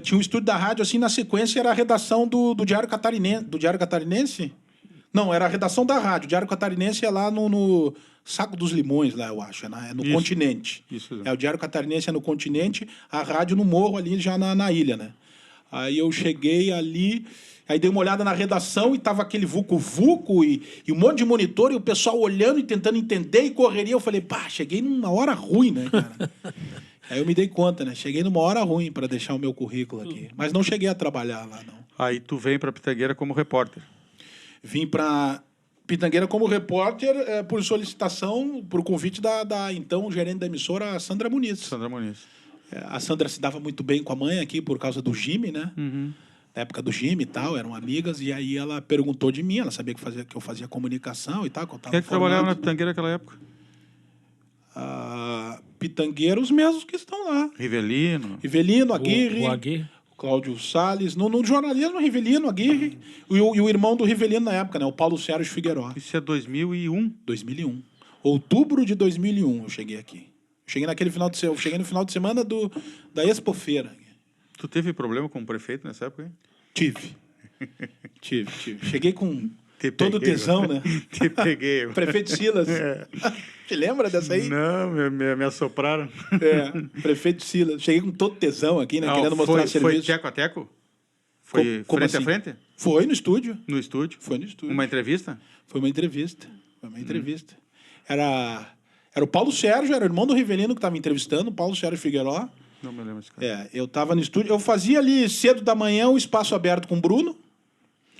tinha um estúdio da rádio, assim, na sequência era a redação do Diário Catarinense. Do Diário Catarinense? Não, era a redação da rádio. O Diário Catarinense é lá no Saco dos Limões, lá, eu acho, é no Isso. Continente. Isso. O Diário Catarinense é no Continente, a rádio no Morro, ali já na ilha, né? Aí eu cheguei ali, aí dei uma olhada na redação e tava aquele vucu-vucu e um monte de monitor e o pessoal olhando e tentando entender e correria. Eu falei, pá, cheguei numa hora ruim, né, cara? Aí eu me dei conta, né? Cheguei numa hora ruim para deixar o meu currículo aqui. Mas não cheguei a trabalhar lá, não. Aí tu vem para Pitangueira como repórter. Vim para Pitangueira como repórter por solicitação, por convite da então gerente da emissora, Sandra Muniz. Sandra Muniz. A Sandra se dava muito bem com a mãe aqui por causa do Jimmy, né? Na época do Jimmy e tal, eram amigas. E aí ela perguntou de mim, ela sabia que eu fazia comunicação e tal. Que eu tava Quem é que trabalhava na formado. Pitangueira naquela época? Pitangueira, os mesmos que estão lá. Rivelino. Rivelino, Aguirre, O Aguirre. Cláudio Salles. No jornalismo, Rivelino, Aguirre. E o irmão do Rivelino na época, né? O Paulo Sérgio Figueiró. Isso é 2001. 2001. Outubro de 2001 eu cheguei aqui. Cheguei no final de semana da Expofeira. Tu teve problema com o prefeito nessa época, hein? Tive. Cheguei com Te todo peguei, tesão, né? Te peguei. Prefeito Silas. Te lembra dessa aí? Não, me assopraram. Prefeito Silas. Cheguei com todo tesão aqui, né? Não, Querendo mostrar foi serviço. teco a teco? Foi Como frente assim? a frente? Foi no estúdio. No estúdio? Foi no estúdio. Uma entrevista? Foi uma entrevista. Era o Paulo Sérgio, era o irmão do Rivelino que estava me entrevistando, o Paulo Sérgio Figueiró. Não me lembro esse cara. Eu estava no estúdio. Eu fazia ali cedo da manhã o espaço aberto com o Bruno.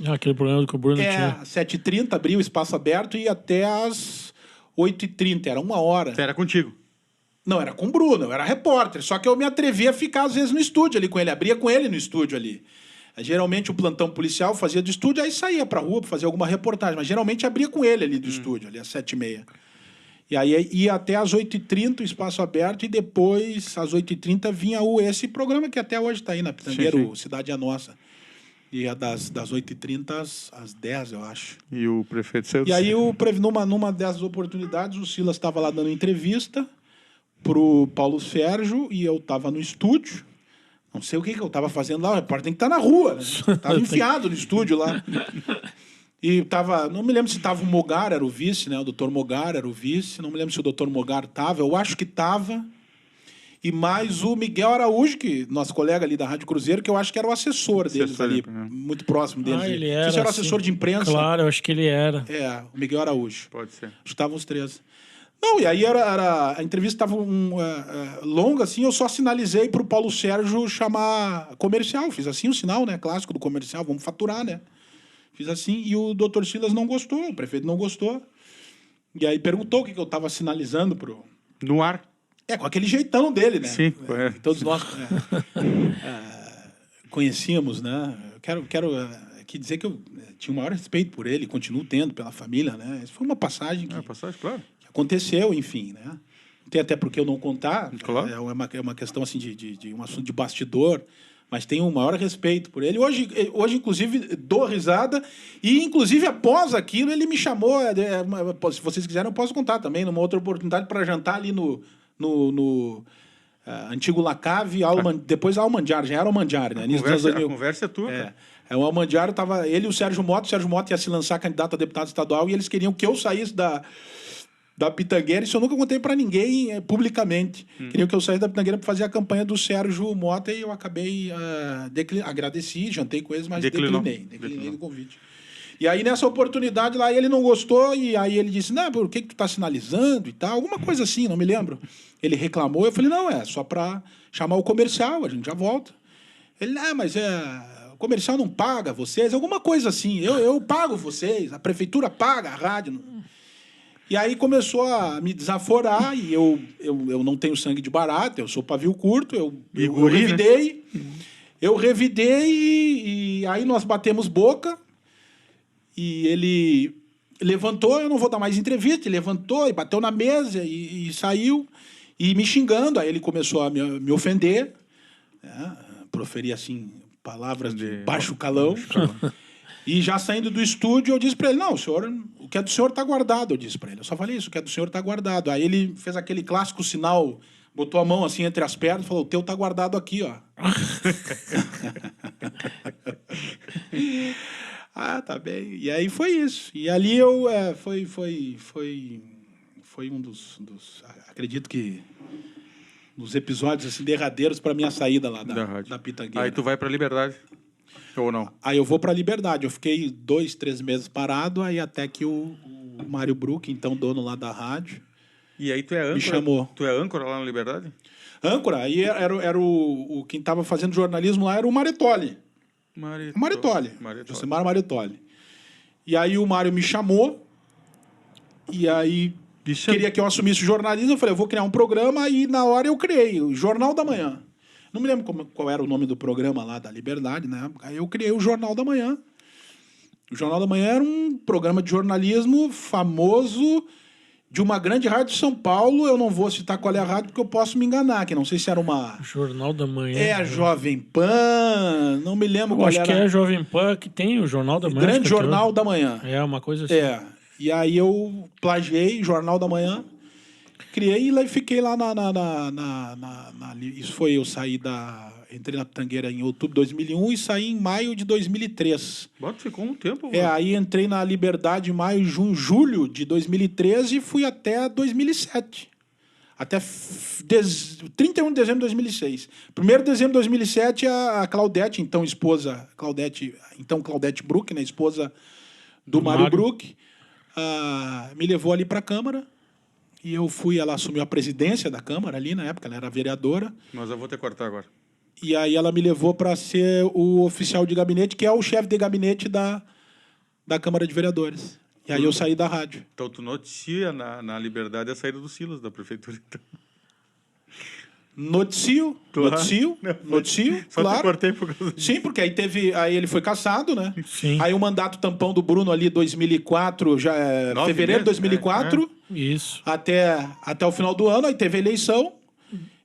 Aquele programa que o Bruno tinha. Às 7h30 abria o espaço aberto e ia até às 8h30. Era uma hora. Era contigo. Não, era com o Bruno, eu era repórter. Só que eu me atrevia a ficar, às vezes, no estúdio ali com ele. Abria com ele no estúdio ali. Geralmente o plantão policial fazia do estúdio, aí saía pra rua pra fazer alguma reportagem. Mas geralmente abria com ele ali do estúdio, ali às 7h30. E aí ia até às 8h30 o espaço aberto e depois, às 8h30, vinha esse programa que até hoje está aí na Pitangueira, Sim. o Cidade é Nossa. Ia das 8h30 às 10, eu acho. E o prefeito saiu E aí, numa dessas oportunidades, o Silas estava lá dando entrevista pro Paulo Sérgio e eu estava no estúdio. Não sei o que eu estava fazendo lá, o repórter tem que estar na rua, né? Estava enfiado no estúdio lá. E tava, não me lembro se estava o Mogar, era o vice, né? O doutor Mogar era o vice. Não me lembro se o doutor Mogar estava, eu acho que estava. E mais o Miguel Araújo, que nosso colega ali da Rádio Cruzeiro, que eu acho que era o assessor deles ali, muito próximo deles. Ele Não era, sei se era o assessor de imprensa. Claro, eu acho que ele era. O Miguel Araújo. Pode ser. Acho que estavam os três. Não, e aí a entrevista estava longa, assim, eu só sinalizei para o Paulo Sérgio chamar comercial. Fiz assim o sinal, né? Clássico do comercial, vamos faturar, né? Fiz assim, e o doutor Silas não gostou, o prefeito não gostou. E aí perguntou o que eu estava sinalizando pro... No ar. Com aquele jeitão dele, né? Sim, que todos nós conhecíamos, né? Eu quero aqui dizer que eu tinha o maior respeito por ele, continuo tendo pela família, né? Isso foi uma passagem que Passagem, claro. aconteceu, enfim, né? Não tem até por que eu não contar. Claro. É uma questão assim de um assunto de bastidor, mas tenho o maior respeito por ele. Hoje inclusive, dou risada e, inclusive, após aquilo, ele me chamou, se vocês quiserem, eu posso contar também, numa outra oportunidade, para jantar ali no antigo Lacave, depois Almandiar, já era Almandiar, né? A conversa é tua. O Almandiar estava, ele e o Sérgio Mota ia se lançar candidato a deputado estadual e eles queriam que eu saísse da Pitangueira, isso eu nunca contei para ninguém publicamente. Queriam que eu saísse da Pitangueira para fazer a campanha do Sérgio Mota e eu acabei agradeci, jantei com eles, mas declinei do convite. E aí, nessa oportunidade lá, ele não gostou e aí ele disse, não, por que tu tá sinalizando e tal? Alguma coisa assim, não me lembro. Ele reclamou, eu falei, não, é só para chamar o comercial, a gente já volta. Ele, mas o comercial não paga vocês, alguma coisa assim. Eu pago vocês, a prefeitura paga, a rádio. E aí começou a me desaforar e eu não tenho sangue de barata, eu sou pavio curto, eu revidei. Né? Eu revidei e aí nós batemos boca. E ele levantou, eu não vou dar mais entrevista, ele levantou e bateu na mesa e saiu, e me xingando. Aí ele começou a me ofender, proferir assim palavras de baixo calão. E já saindo do estúdio, eu disse para ele, não, o que é do senhor está guardado, eu disse para ele. Eu só falei isso, o que é do senhor está guardado. Aí ele fez aquele clássico sinal, botou a mão assim entre as pernas e falou, o teu está guardado aqui, ó. Tá bem. E aí foi isso. E ali foi um dos acredito que nos episódios assim, derradeiros para minha saída lá da Pitangueira. Aí tu vai para Liberdade, ou não? Aí eu vou para Liberdade. Eu fiquei 2, 3 meses parado, aí até que o Mário Bruck, então dono lá da rádio, e aí tu é âncora? Me chamou. Tu é âncora lá na Liberdade? Âncora? Aí era quem estava fazendo jornalismo lá era o Maritoli. Maritoli. Josemar Maritoli. E aí o Mário me chamou, e aí queria que eu assumisse o jornalismo. Eu falei, eu vou criar um programa, e na hora eu criei o Jornal da Manhã. Não me lembro qual era o nome do programa lá da Liberdade, né? Aí eu criei o Jornal da Manhã. O Jornal da Manhã era um programa de jornalismo famoso de uma grande rádio de São Paulo. Eu não vou citar qual é a rádio, porque eu posso me enganar, que não sei se era uma... Jornal da Manhã. É a Jovem Pan, não me lembro qual era. Acho que é a Jovem Pan que tem o Jornal da Manhã. Grande Jornal da Manhã. É, uma coisa assim. É, e aí eu plagiei Jornal da Manhã, criei e fiquei lá isso foi, eu saí entrei na Pitangueira em outubro de 2001 e saí em maio de 2003. Bota, ficou um tempo. Aí entrei na Liberdade em maio, junho, julho de 2013 e fui até 2007. Até 31 de dezembro de 2006. 1º de dezembro de 2007, a Claudete, então esposa... Claudete Bruck, né, esposa do Mário Bruck, me levou ali para a Câmara. E eu fui, ela assumiu a presidência da Câmara ali na época, ela era vereadora. Mas eu vou ter que cortar agora. E aí ela me levou para ser o oficial de gabinete, que é o chefe de gabinete da Câmara de Vereadores. E aí eu saí da rádio. Então tu noticia na Liberdade a saída do Silas da prefeitura, então. Noticio, Só claro. te cortei por causa disso. Sim, porque aí ele foi cassado, né? Sim. Aí o mandato tampão do Bruno ali, 2004, fevereiro de 2004, Isso. até o final do ano, aí teve a eleição,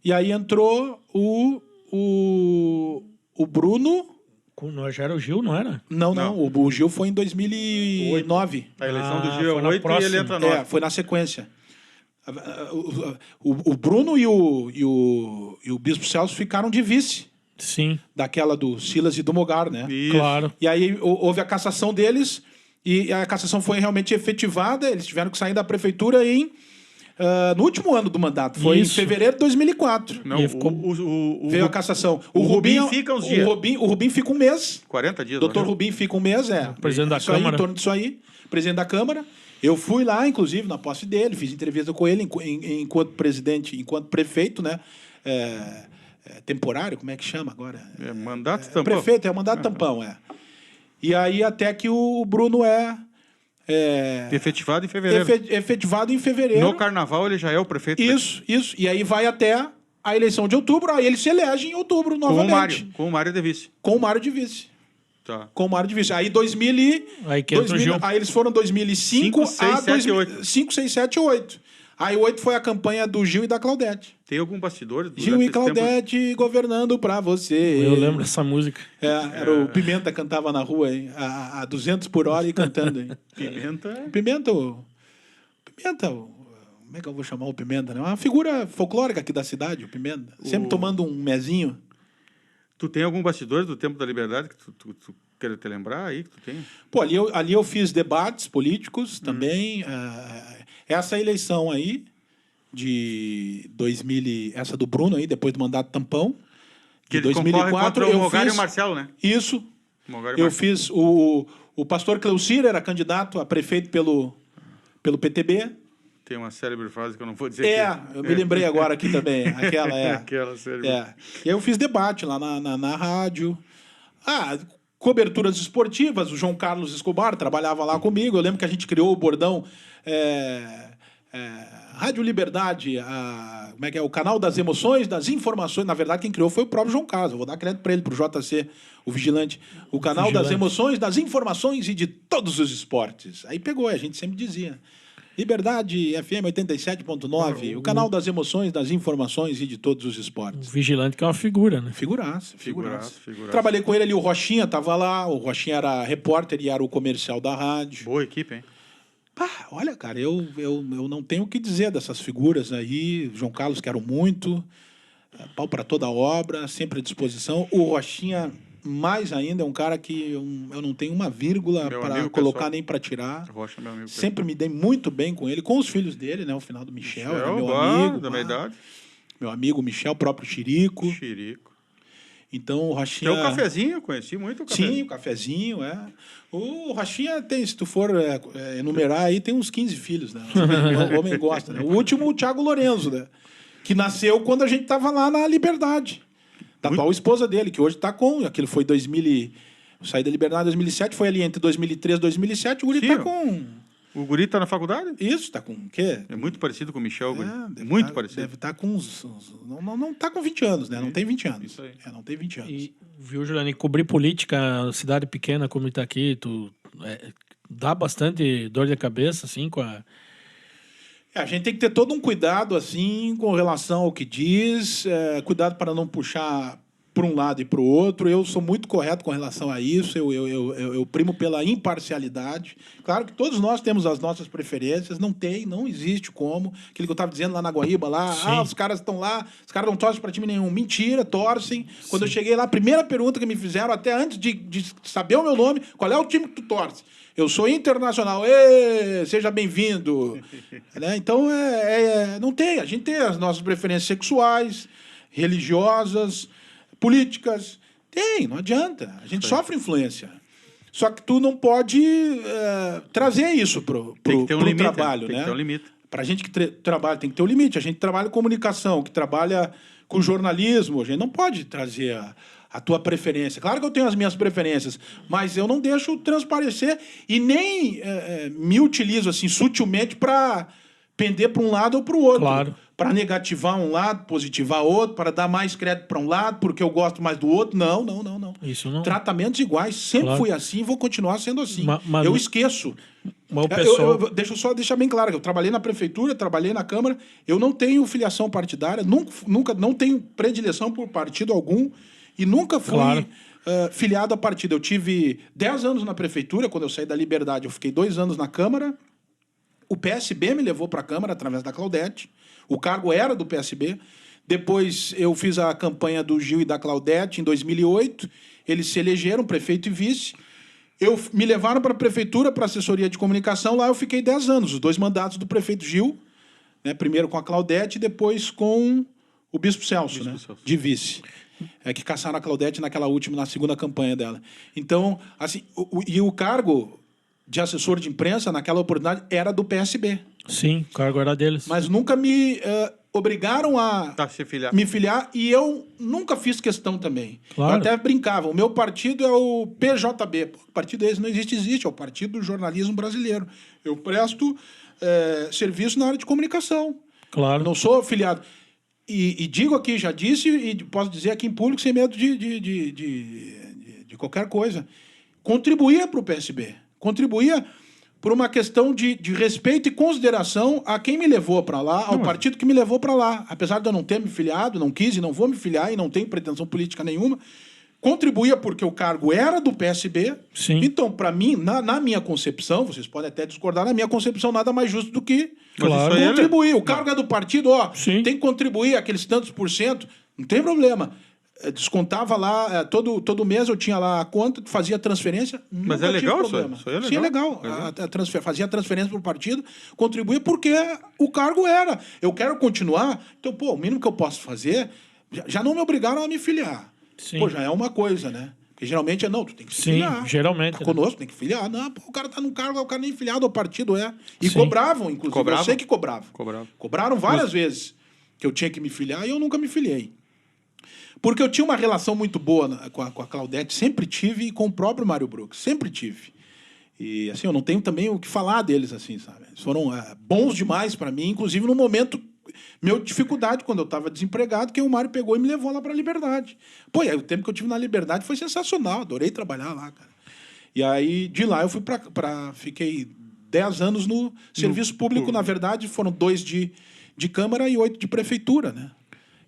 e aí entrou o Bruno... Já era o Gil, não era? Não. O Gil foi em 2009. A eleição do Gil é 8 e ele entra 9. Foi na sequência. O Bruno e o Bispo Celso ficaram de vice. Sim. Daquela do Silas e do Mogar, né? Isso. Claro. E aí houve a cassação deles, e a cassação foi realmente efetivada. Eles tiveram que sair da prefeitura no último ano do mandato. Foi em fevereiro de 2004. Não, veio a cassação. O Rubim fica uns dias. O Rubim fica um mês. 40 dias. Doutor Rubim fica um mês, Presidente da Câmara. Em torno disso aí. Presidente da Câmara. Eu fui lá, inclusive, na posse dele, fiz entrevista com ele enquanto presidente, enquanto prefeito, né? Temporário, como é que chama agora? Mandato tampão. Prefeito, mandato tampão, E aí até que o Bruno efetivado em fevereiro. Efetivado em fevereiro. No carnaval ele já é o prefeito. Isso. E aí vai até a eleição de outubro, aí ele se elege em outubro novamente. Com o Mário de vice. Com o Mário de vice. Tá. Com o Mário de vice. Aí aí eles foram 2005 a 5, 6, 7 e 8. Aí 8 foi a campanha do Gil e da Claudete. Tem algum bastidor? Gil e Claudete governando pra você. Eu lembro dessa música. Era o Pimenta cantava na rua, hein? A 200 por hora e cantando, hein? Pimenta, como é que eu vou chamar o Pimenta? Né? Uma figura folclórica aqui da cidade, o Pimenta. Sempre tomando um mezinho. Tu tem algum bastidor do Tempo da Liberdade que tu quer te lembrar aí? Que tu tem? Pô, ali eu fiz debates políticos também. Essa eleição aí, de 2000, essa do Bruno aí, depois do mandato tampão, que de 2004, o Mogar e o Marcelo, né? Isso. Eu fiz o pastor Cleucir era candidato a prefeito pelo PTB. Tem uma célebre frase que eu não vou dizer aqui. Eu me lembrei agora aqui também. Aquela célebre. E aí eu fiz debate lá na rádio. Coberturas esportivas, o João Carlos Escobar trabalhava lá comigo. Eu lembro que a gente criou o bordão Rádio Liberdade, como é que é? O canal das emoções, das informações. Na verdade, quem criou foi o próprio João Carlos. Eu vou dar crédito para ele, para o JC, o Vigilante. O canal das emoções, das informações e de todos os esportes. Aí pegou, a gente sempre dizia. Liberdade FM 87.9, o canal das emoções, das informações e de todos os esportes. O vigilante que é uma figura, né? Figuraça. Figuraça. Trabalhei com ele ali, o Rochinha estava lá, o Rochinha era repórter e era o comercial da rádio. Boa equipe, hein? Pá, olha, cara, eu não tenho o que dizer dessas figuras aí. João Carlos, quero muito. Pau para toda obra, sempre à disposição. O Rochinha, mais ainda, é um cara que eu não tenho uma vírgula para colocar pessoal. nem para tirar. Rocha, meu amigo. Sempre me dei muito bem com ele, com os filhos dele, né? O final do Michel, era meu bah, amigo. da minha idade. Meu amigo Michel, próprio Chirico. Chirico. Então o Rochinha... Tem o cafezinho, eu conheci muito o cafezinho. Sim, o cafezinho, é. O Rochinha tem, se tu for enumerar aí, tem uns 15 filhos, né? O homem gosta, né? O último, o Thiago Lorenzo, né? Que nasceu quando a gente estava lá na Liberdade. Da atual esposa dele, que hoje está com... Aquilo foi 2000 eu saí da Liberdade em 2007, foi ali entre 2003 e 2007, o guri está com... O guri tá na faculdade? Isso, está com o quê? É muito parecido com o Michel, guri. Muito parecido. Deve estar com uns... Não está com 20 anos, né? Não tem 20 anos. Isso aí. Não tem 20 anos. E, viu, Juliane, cobrir política, cidade pequena como Itaqui, dá bastante dor de cabeça, assim, com a... A gente tem que ter todo um cuidado, assim, com relação ao que diz, cuidado para não puxar para um lado e para o outro. Eu sou muito correto com relação a isso, eu primo pela imparcialidade. Claro que todos nós temos as nossas preferências, não existe como. Aquilo que eu estava dizendo lá na Guaíba, os caras estão lá, os caras não torcem para time nenhum. Mentira, torcem. Sim. Quando eu cheguei lá, a primeira pergunta que me fizeram, até antes de saber o meu nome, qual é o time que tu torce? Eu sou internacional. Seja bem-vindo. Né? Então, não tem. A gente tem as nossas preferências sexuais, religiosas, políticas. Tem, não adianta. A gente sofre influência. Só que tu não pode trazer isso pro trabalho. Tem né? que ter um limite. Pra gente que trabalha, tem que ter um limite. A gente trabalha com comunicação, que trabalha com jornalismo. A gente não pode trazer a tua preferência. Claro que eu tenho as minhas preferências, mas eu não deixo transparecer e nem me utilizo assim sutilmente para pender para um lado ou para o outro. Claro. Para negativar um lado, positivar outro, para dar mais crédito para um lado, porque eu gosto mais do outro. Não. Isso não. Tratamentos iguais. Sempre fui assim e vou continuar sendo assim. Mas eu esqueço. Mas o pessoal... Deixa eu só deixar bem claro que eu trabalhei na prefeitura, trabalhei na Câmara, eu não tenho filiação partidária, nunca não tenho predileção por partido algum e nunca fui filiado a partido. Eu tive 10 anos na prefeitura, quando eu saí da Liberdade, eu fiquei 2 anos na Câmara. O PSB me levou para a Câmara através da Claudete. O cargo era do PSB. Depois eu fiz a campanha do Gil e da Claudete em 2008. Eles se elegeram, prefeito e vice. Me levaram para a prefeitura, para a assessoria de comunicação. Lá eu fiquei 10 anos, os 2 mandatos do prefeito Gil. Né, primeiro com a Claudete e depois com o Bispo Celso, de vice. Que caçaram a Claudete na segunda campanha dela. Então, assim, o cargo de assessor de imprensa, naquela oportunidade, era do PSB. Sim, o cargo era deles. Mas nunca me obrigaram a me filiar e eu nunca fiz questão também. Claro. Eu até brincava, o meu partido é o PJB. O partido esse não existe, é o Partido do Jornalismo Brasileiro. Eu presto serviço na área de comunicação. Claro. Não sou filiado. E digo aqui, já disse, e posso dizer aqui em público, sem medo de qualquer coisa. Contribuía para o PSB. Contribuía por uma questão de respeito e consideração a quem me levou para lá, ao partido que me levou para lá. Apesar de eu não ter me filiado, não quis e não vou me filiar e não tenho pretensão política nenhuma, contribuía porque o cargo era do PSB. Sim. Então, para mim, na minha concepção, vocês podem até discordar, na minha concepção, nada mais justo do que contribuir. O cargo é do partido, tem que contribuir aqueles tantos %, não tem problema. Descontava lá, todo mês eu tinha lá a conta, fazia transferência. Mas é legal isso? Isso é legal. Sim, é legal. Fazia transferência para o partido, contribuía porque o cargo era. Eu quero continuar, então, o mínimo que eu posso fazer, já não me obrigaram a me filiar. Sim. Já é uma coisa, né? Porque geralmente tu tem que se Sim, filiar. geralmente. Tá conosco, tem que filiar. Não, o cara tá num cargo, o cara nem filiado ao partido E cobravam, inclusive. Eu sei que cobravam. Cobraram várias vezes que eu tinha que me filiar e eu nunca me filiei. Porque eu tinha uma relação muito boa com a Claudete, sempre tive, e com o próprio Mário Brooks, sempre tive. E, assim, eu não tenho também o que falar deles, assim, sabe? Eles foram bons demais para mim, inclusive no momento, meu dificuldade, quando eu estava desempregado, que o Mário pegou e me levou lá para a Liberdade. Aí o tempo que eu tive na Liberdade foi sensacional, adorei trabalhar lá, cara. E aí, de lá, eu fui fiquei 10 anos no serviço público. Na verdade, foram 2 de Câmara e 8 de Prefeitura, né?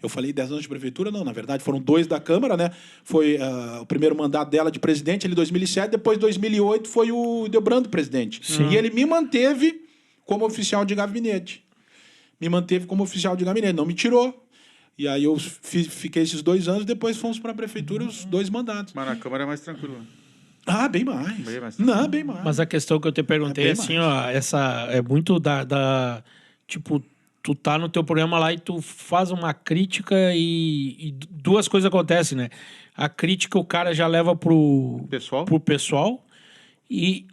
Eu falei 10 anos de Prefeitura? Não, na verdade, foram 2 da Câmara, né? Foi o primeiro mandato dela de presidente, ele em 2007, depois, em 2008, foi o Delbrando presidente. Sim. E ele me manteve como oficial de gabinete. Não me tirou. E aí eu fiquei esses 2 anos, depois fomos para a Prefeitura os 2 mandatos. Mas na Câmara é mais tranquilo. Né? Ah, bem mais. Bem mais. Não, bem mais. Mas a questão que eu te perguntei, bem assim, mais. ó, essa é muito tipo, tu tá no teu programa lá e tu faz uma crítica e 2 coisas acontecem, né? A crítica o cara já leva pro pessoal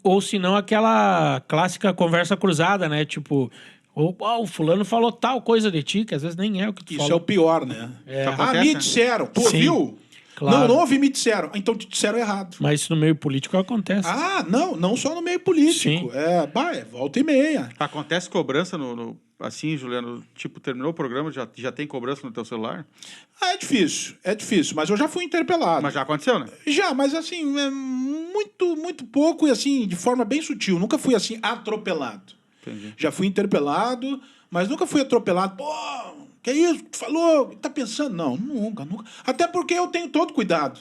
ou se não aquela clássica conversa cruzada, né? Tipo, o fulano falou tal coisa de ti, que às vezes nem é o que tu Isso falou. é o pior, né? É. Acontece, Me né? disseram. Tu Sim, ouviu? claro. Não ouvi, me disseram. Então te disseram errado. Mas isso no meio político acontece. Não só no meio político. Sim. É volta e meia. Acontece cobrança assim, Juliano, tipo, terminou o programa, já tem cobrança no teu celular? É difícil. Mas eu já fui interpelado. Mas já aconteceu, né? Já, mas assim, muito pouco e assim, de forma bem sutil. Nunca fui assim, atropelado. Entendi. Já fui interpelado, mas nunca fui atropelado. Pô, que é isso? Tu falou? Tá pensando? Não, nunca. Até porque eu tenho todo cuidado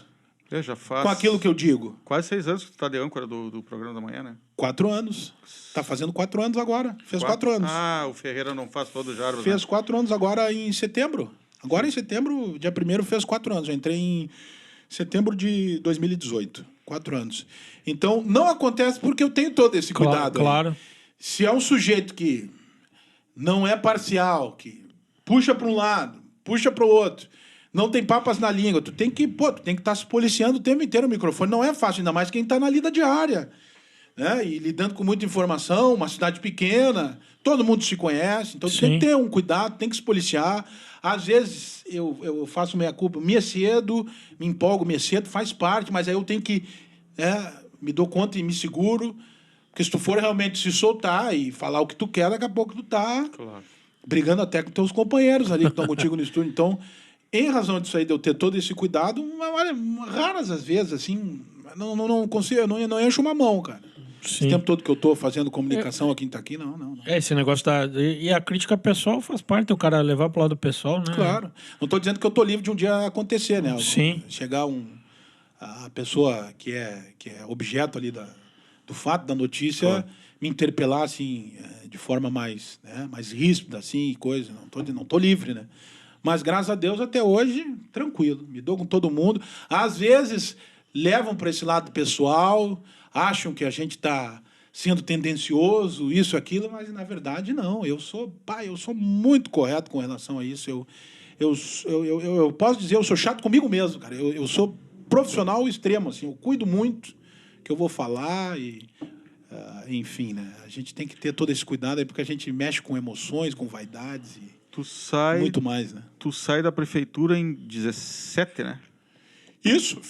Eu já faço com aquilo que eu digo. quase 6 anos que tu tá de âncora do programa da manhã, né? 4 anos. Tá fazendo 4 anos agora. Fez 4 anos. Ah, o Ferreira não faz todo o Jarbas. Fez Né? 4 anos agora em setembro. Agora em setembro, dia 1º, fez 4 anos. Eu entrei em setembro de 2018. 4 anos. Então, não acontece porque eu tenho todo esse cuidado. Claro. Se é um sujeito que não é parcial, que puxa para um lado, puxa para o outro, não tem papas na língua, tu tem que estar se policiando o tempo inteiro o microfone. Não é fácil, ainda mais quem está na lida diária. Né? E lidando com muita informação, uma cidade pequena, todo mundo se conhece, então tu tem que ter um cuidado, tem que se policiar. Às vezes eu faço meia-culpa, me empolgo, faz parte, mas aí eu tenho que... me dou conta e me seguro, porque se tu for realmente se soltar e falar o que tu quer, daqui a pouco tu tá brigando até com teus companheiros ali que estão contigo no estúdio. Então, em razão disso aí, de eu ter todo esse cuidado, olha, raras as vezes, assim, não consigo, não encho uma mão, cara. Sim. Esse tempo todo que eu tô fazendo comunicação aqui em Itaqui, não. Esse negócio e a crítica pessoal faz parte, o cara levar pro lado pessoal, né? Claro. Não tô dizendo que eu tô livre de um dia acontecer, né? Sim. Chegar a pessoa que é objeto ali do fato, da notícia, me interpelar, assim, de forma mais ríspida, assim, coisa. Não tô livre, né? Mas, graças a Deus, até hoje, tranquilo. Me dou com todo mundo. Às vezes, levam para esse lado pessoal, acham que a gente está sendo tendencioso, isso, aquilo, mas, na verdade, não. Eu sou muito correto com relação a isso. Eu posso dizer, eu sou chato comigo mesmo, cara. Eu sou profissional extremo, assim. Eu cuido muito que eu vou falar e... enfim, né? A gente tem que ter todo esse cuidado aí, porque a gente mexe com emoções, com vaidades e muito mais, né? Tu sai da prefeitura em 17, né? Isso.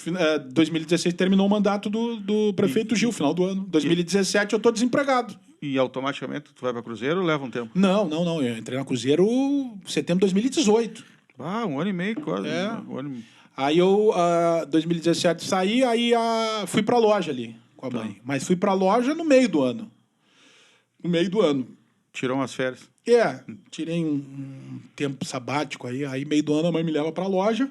2016 terminou o mandato do prefeito Gil, final do ano. 2017 eu estou desempregado. E automaticamente tu vai para Cruzeiro ou leva um tempo? Não. Eu entrei na Cruzeiro em setembro de 2018. Ah, 1 ano e meio quase. Um ano... Aí eu, 2017, saí, aí fui para a loja ali com a mãe. Mas fui para a loja no meio do ano. Tirou umas férias. Tirei um tempo sabático aí meio do ano a mãe me leva para a loja.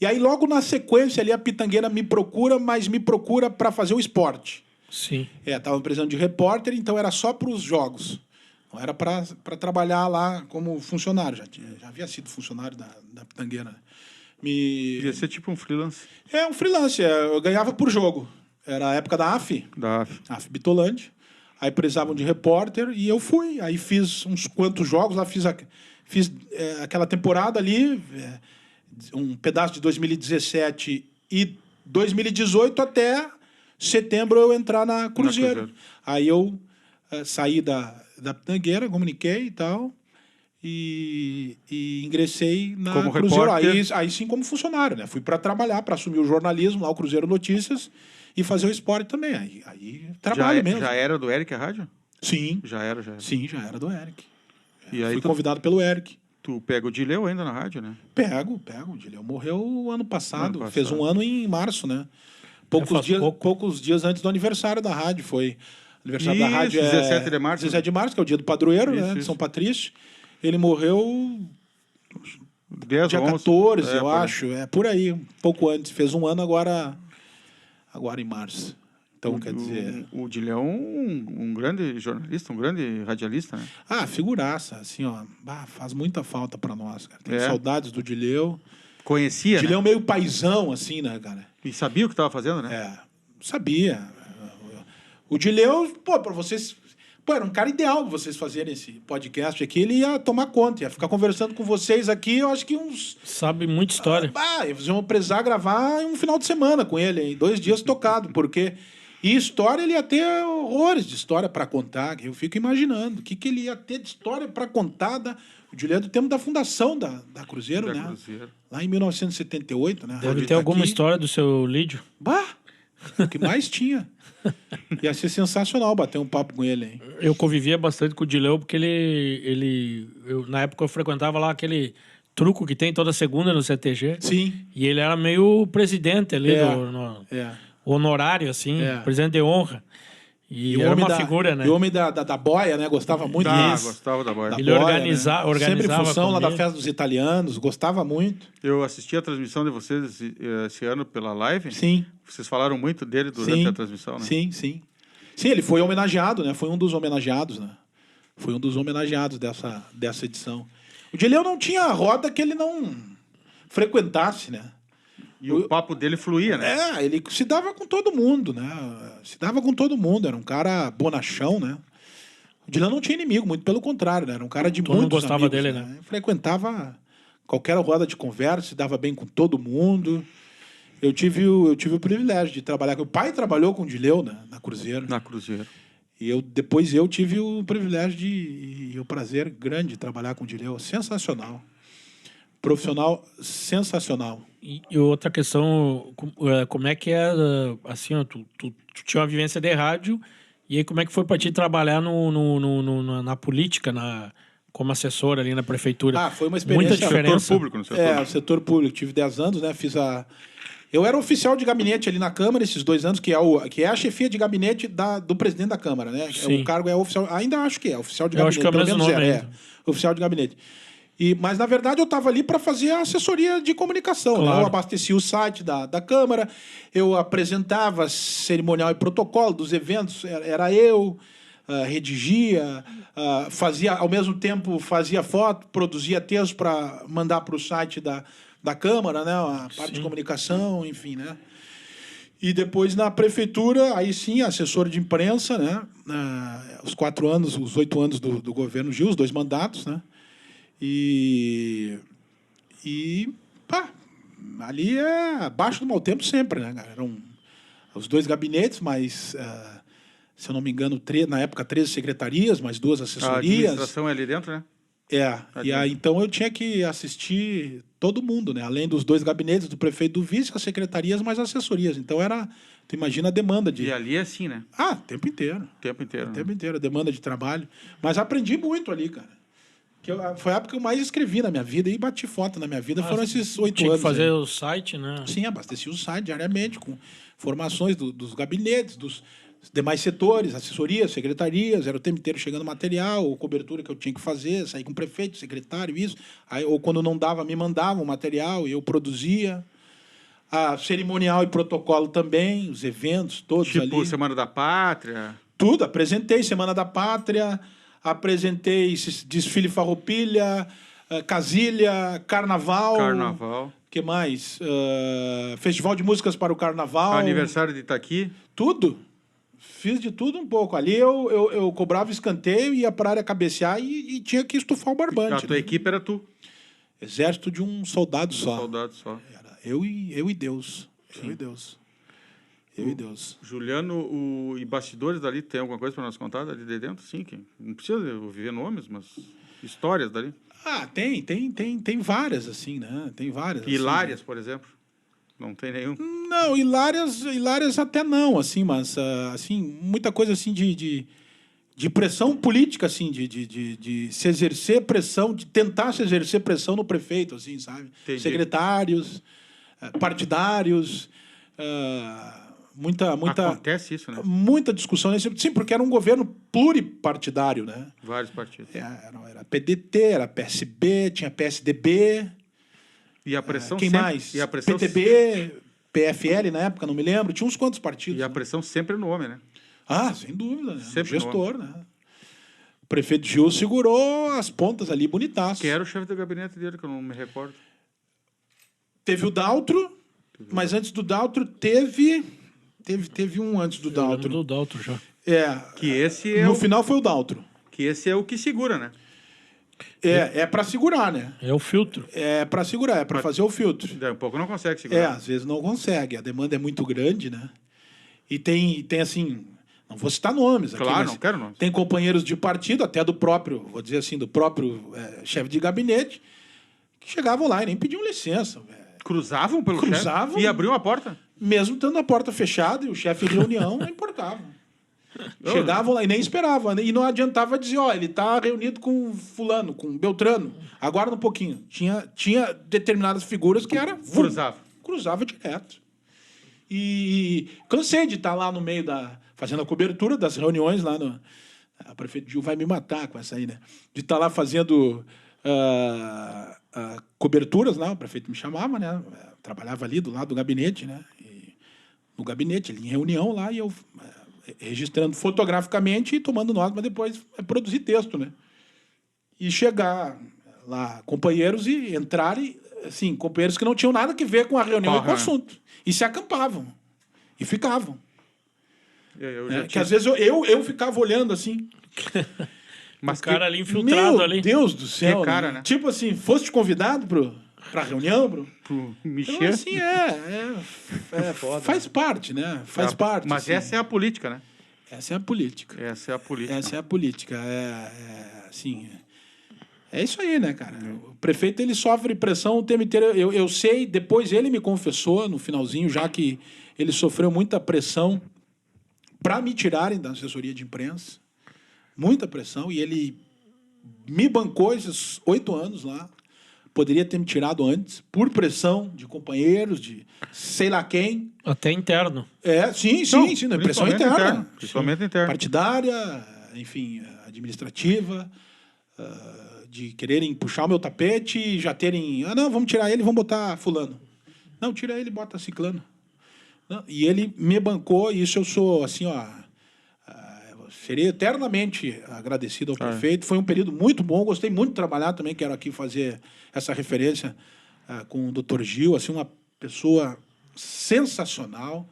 E aí logo na sequência ali a Pitangueira me procura, mas me procura para fazer o esporte. Sim. Tava precisando de repórter, então era só para os jogos. Não era para trabalhar lá como funcionário. Já havia sido funcionário da Pitangueira. Ia ser tipo um freelance. Um freelance. Eu ganhava por jogo. Era a época da AF. AF Bitolândia. Aí precisavam de repórter e eu fui. Aí fiz uns quantos jogos lá, fiz aquela temporada ali, um pedaço de 2017 e 2018 até setembro eu entrar na Cruzeiro. Aí eu saí da Pitangueira, comuniquei e tal, e ingressei na como Cruzeiro. Repórter. Aí sim como funcionário, né? Fui para trabalhar, para assumir o jornalismo lá, o Cruzeiro Notícias, e fazer o esporte também. Aí trabalho mesmo. Já era do Eric a rádio? Sim. Já era. Sim, já era do Eric. E aí fui convidado pelo Eric. Tu pega o Dileu ainda na rádio, né? Pego. O Dileu morreu ano passado. Fez um ano em março, né? Poucos dias antes do aniversário da rádio. Foi aniversário da Isso, rádio 17 de março. 17 de março, que é o dia do padroeiro, Isso, né, de isso. São Patrício. Ele morreu 10 dia ou 11. 14, eu por aí. acho. É por aí, um pouco antes. Fez um ano agora em março. Então, quer dizer... O Dilhão, um grande jornalista, um grande radialista, né? Ah, figuraça, assim, ó. Faz muita falta pra nós, cara. Tenho É. saudades do Dileu. Conhecia, Dileu né? meio paizão, assim, né, cara? E sabia o que estava fazendo, né? É, sabia. O Dileu, pô, pra vocês... Pô, era um cara ideal pra vocês fazerem esse podcast aqui. Ele ia tomar conta, ia ficar conversando com vocês aqui, eu acho que uns... Sabe muita história. Iam precisar gravar em um final de semana com ele, em 2 dias tocado, porque... E história, ele ia ter horrores de história para contar. Eu fico imaginando o que ele ia ter de história para contar. O Dileu do tempo da fundação da Cruzeiro, Da né? Cruzeiro. Lá em 1978, né? Deve ter alguma história do seu Lídio. Bah! O que mais tinha? Ia ser sensacional bater um papo com ele, hein? Eu convivia bastante com o Dileu, porque na época eu frequentava lá aquele truco que tem toda segunda no CTG. Sim. E ele era meio presidente ali, É. honorário, assim, É. presidente de honra. E o era homem uma figura, né? E o homem da boia, né? Gostava muito disso. Gostava da boia. Da Ele boia, organizava Sempre em função lá da comigo. festa dos italianos. Gostava muito. Eu assisti a transmissão de vocês esse ano pela live. Sim. Vocês falaram muito dele durante Sim. a transmissão, né? Sim, sim. Sim, ele foi homenageado, né? Foi um dos homenageados, né? Foi um dos homenageados dessa edição. O Dileu não tinha roda que ele não frequentasse, né? E o papo dele fluía, né? É, ele se dava com todo mundo, né? Se dava com todo mundo. Era um cara bonachão, né? O Dileu não tinha inimigo, muito pelo contrário, né? Era um cara de Todo mundo muitos gostava amigos, dele, né? Frequentava qualquer roda de conversa, se dava bem com todo mundo. Eu tive o privilégio de trabalhar com... O pai trabalhou com o Dileu, né? Na Cruzeiro. Na Cruzeiro. E depois eu tive o privilégio e o prazer grande de trabalhar com o Dileu. Sensacional. Profissional sensacional. E outra questão, como é que é, assim, ó, tu tinha uma vivência de rádio, e aí como é que foi para ti trabalhar na política, como assessor ali na prefeitura? Foi uma experiência... Muita diferença. Setor público, no setor o público. setor público. Tive 10 anos, né? Eu era oficial de gabinete ali na Câmara esses 2 anos, que é a chefia de gabinete do presidente da Câmara, né? Sim. O cargo é oficial... Ainda acho que é oficial de Eu gabinete. acho que é o pelo mesmo menos nome era, ainda. oficial de gabinete. Mas, na verdade, eu estava ali para fazer a assessoria de comunicação. Claro. Né? Eu abastecia o site da Câmara, eu apresentava cerimonial e protocolo dos eventos, era eu, redigia, ao mesmo tempo fazia foto, produzia texto para mandar para o site da Câmara, né? A parte de comunicação, enfim, né? E depois na prefeitura, aí sim, assessor de imprensa, né? Os 8 anos do governo Gil, os 2 mandatos, né? E ali é abaixo do mau tempo sempre, né? Eram os 2 gabinetes, mas, se eu não me engano, na época 13 secretarias, mais 2 A assessorias. administração é ali dentro, né? E aí, então eu tinha que assistir todo mundo, né? Além dos 2 gabinetes, do prefeito e do vice, as secretarias, mais assessorias. Então tu imagina a demanda de... E ali é assim, né? o tempo inteiro. O tempo inteiro. O tempo inteiro, a demanda de trabalho. Mas aprendi muito ali, cara. Foi a época que eu mais escrevi na minha vida e bati foto na minha vida. Foram esses 8 Tinha anos. que fazer aí. o site, né? Sim, abasteci o site diariamente, com informações dos gabinetes, dos demais setores, assessorias, secretarias. Era o tempo inteiro chegando material, cobertura que eu tinha que fazer, sair com o prefeito, secretário, isso. Aí, ou quando não dava, me mandavam material e eu produzia. A cerimonial e protocolo também, os eventos todos Tipo ali. Semana da Pátria. Tudo, apresentei Semana da Pátria, apresentei desfile farroupilha, casilha, carnaval. Carnaval. Que mais? Festival de músicas para o carnaval. Aniversário de Itaqui. Tudo. Fiz de tudo um pouco. Ali eu cobrava escanteio, ia para a área cabecear e tinha que estufar o barbante. A tua equipe era tu. Exército de um soldado só. Soldado só. Era eu e Deus. Eu e Deus. Eu e Deus. Juliano, e bastidores dali, tem alguma coisa para nós contar dali de dentro? Sim, que não precisa viver nomes, mas histórias dali. Tem várias, assim, né? Tem várias. Hilárias, por exemplo. Não tem nenhum. Não, hilárias até não, assim, mas assim, muita coisa assim de pressão política, assim, de se exercer pressão, de tentar se exercer pressão no prefeito, assim, sabe? Entendi. Secretários, partidários, muita Acontece isso, né? muita discussão nesse... Sim, porque era um governo pluripartidário, né? Vários partidos. Era PDT, era PSB, tinha PSDB... E a pressão Quem sempre... mais? E a pressão... PTB, PFL na época, não me lembro. Tinha uns quantos partidos. E a né? pressão sempre no homem, né? Sem dúvida. Né? Sempre o gestor, né? O prefeito Gil segurou as pontas ali, bonitaço. Que era o chefe do gabinete dele, que eu não me recordo. Teve o Daltro, mas antes do Daltro teve um antes do Eu lembro Daltro. do Daltro já. Que esse é No final foi o Daltro. Que esse é o que segura, né? É para segurar, né? É o filtro. É para segurar, é para fazer o filtro. Um pouco não consegue segurar. Às vezes não consegue. A demanda é muito grande, né? E tem assim... Não vou citar nomes aqui, Claro, mas não quero nomes. tem companheiros de partido, até do próprio, vou dizer assim, do próprio chefe de gabinete, que chegavam lá e nem pediam licença. Cruzavam pelo chefe e abriam a porta? Mesmo tendo a porta fechada e o chefe em reunião, não importava. Chegavam lá e nem esperavam. E não adiantava dizer, ele está reunido com fulano, com Beltrano. Aguarda um pouquinho. Tinha determinadas figuras que era... Cruzava direto. E cansei de estar lá no meio fazendo a cobertura das reuniões lá no... A prefeito Gil vai me matar com essa aí, né? De estar lá fazendo coberturas lá, o prefeito me chamava, né? Eu trabalhava ali do lado do gabinete, né? E no gabinete, ele em reunião lá, e eu registrando fotograficamente e tomando nota, mas depois produzir texto, né? E chegar lá, companheiros, e entrarem, assim, companheiros que não tinham nada a ver com a reunião e com o assunto. E se acampavam. E ficavam. Que às vezes eu ficava olhando assim. Mas o cara ali infiltrado Meu ali. Meu Deus do céu. Que cara, né? Tipo assim, foste convidado pra reunião, bro? Pro mexer. Então, assim, foda, faz parte, né? Faz parte. Mas assim. essa é a política, né? Essa é a política. Essa é a política. Essa é a política. Assim... É isso aí, né, cara? O prefeito, ele sofre pressão o tempo inteiro. Eu sei, depois ele me confessou, no finalzinho, já que ele sofreu muita pressão para me tirarem da assessoria de imprensa. Muita pressão. E ele me bancou esses 8 anos lá. Poderia ter me tirado antes, por pressão de companheiros, de sei lá quem. Até interno. Sim, pressão interna. Principalmente interna. Partidária, enfim, administrativa... de quererem puxar o meu tapete e já terem... não, vamos tirar ele, vamos botar fulano. Não, tira ele e bota ciclano. Não, e ele me bancou, e isso eu sou, assim, serei eternamente agradecido ao prefeito. Foi um período muito bom, gostei muito de trabalhar também, quero aqui fazer essa referência com o Dr. Gil, assim, uma pessoa sensacional,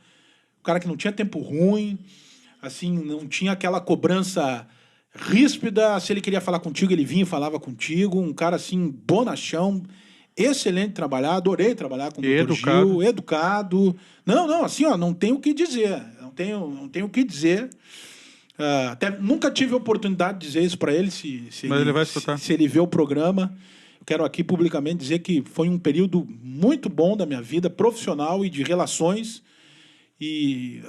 um cara que não tinha tempo ruim, assim, não tinha aquela cobrança... ríspida, se ele queria falar contigo, ele vinha e falava contigo, um cara assim, bonachão, excelente trabalhar, adorei trabalhar com o Dr. Gil, educado. Não, assim, não tenho o que dizer, não tenho o que dizer. Até nunca tive a oportunidade de dizer isso para ele, mas ele vai escutar. Se ele vê o programa. Eu quero aqui publicamente dizer que foi um período muito bom da minha vida profissional e de relações, e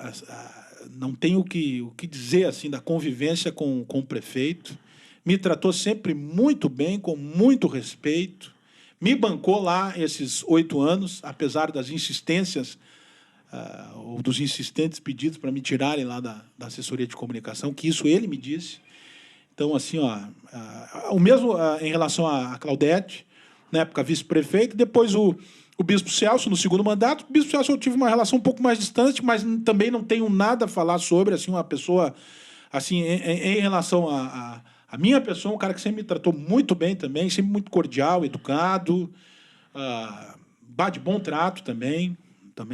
não tenho o que dizer assim da convivência com o prefeito. Me tratou sempre muito bem, com muito respeito. Me bancou lá esses 8 anos, apesar das insistências, ou dos insistentes pedidos para me tirarem lá da assessoria de comunicação, que isso ele me disse. Então, assim, o mesmo em relação a Claudete, na época vice-prefeito, depois o Bispo Celso, no segundo mandato. O Bispo Celso eu tive uma relação um pouco mais distante, mas também não tenho nada a falar sobre, assim, uma pessoa, assim, em relação a minha pessoa, um cara que sempre me tratou muito bem também, sempre muito cordial, educado, de bom trato também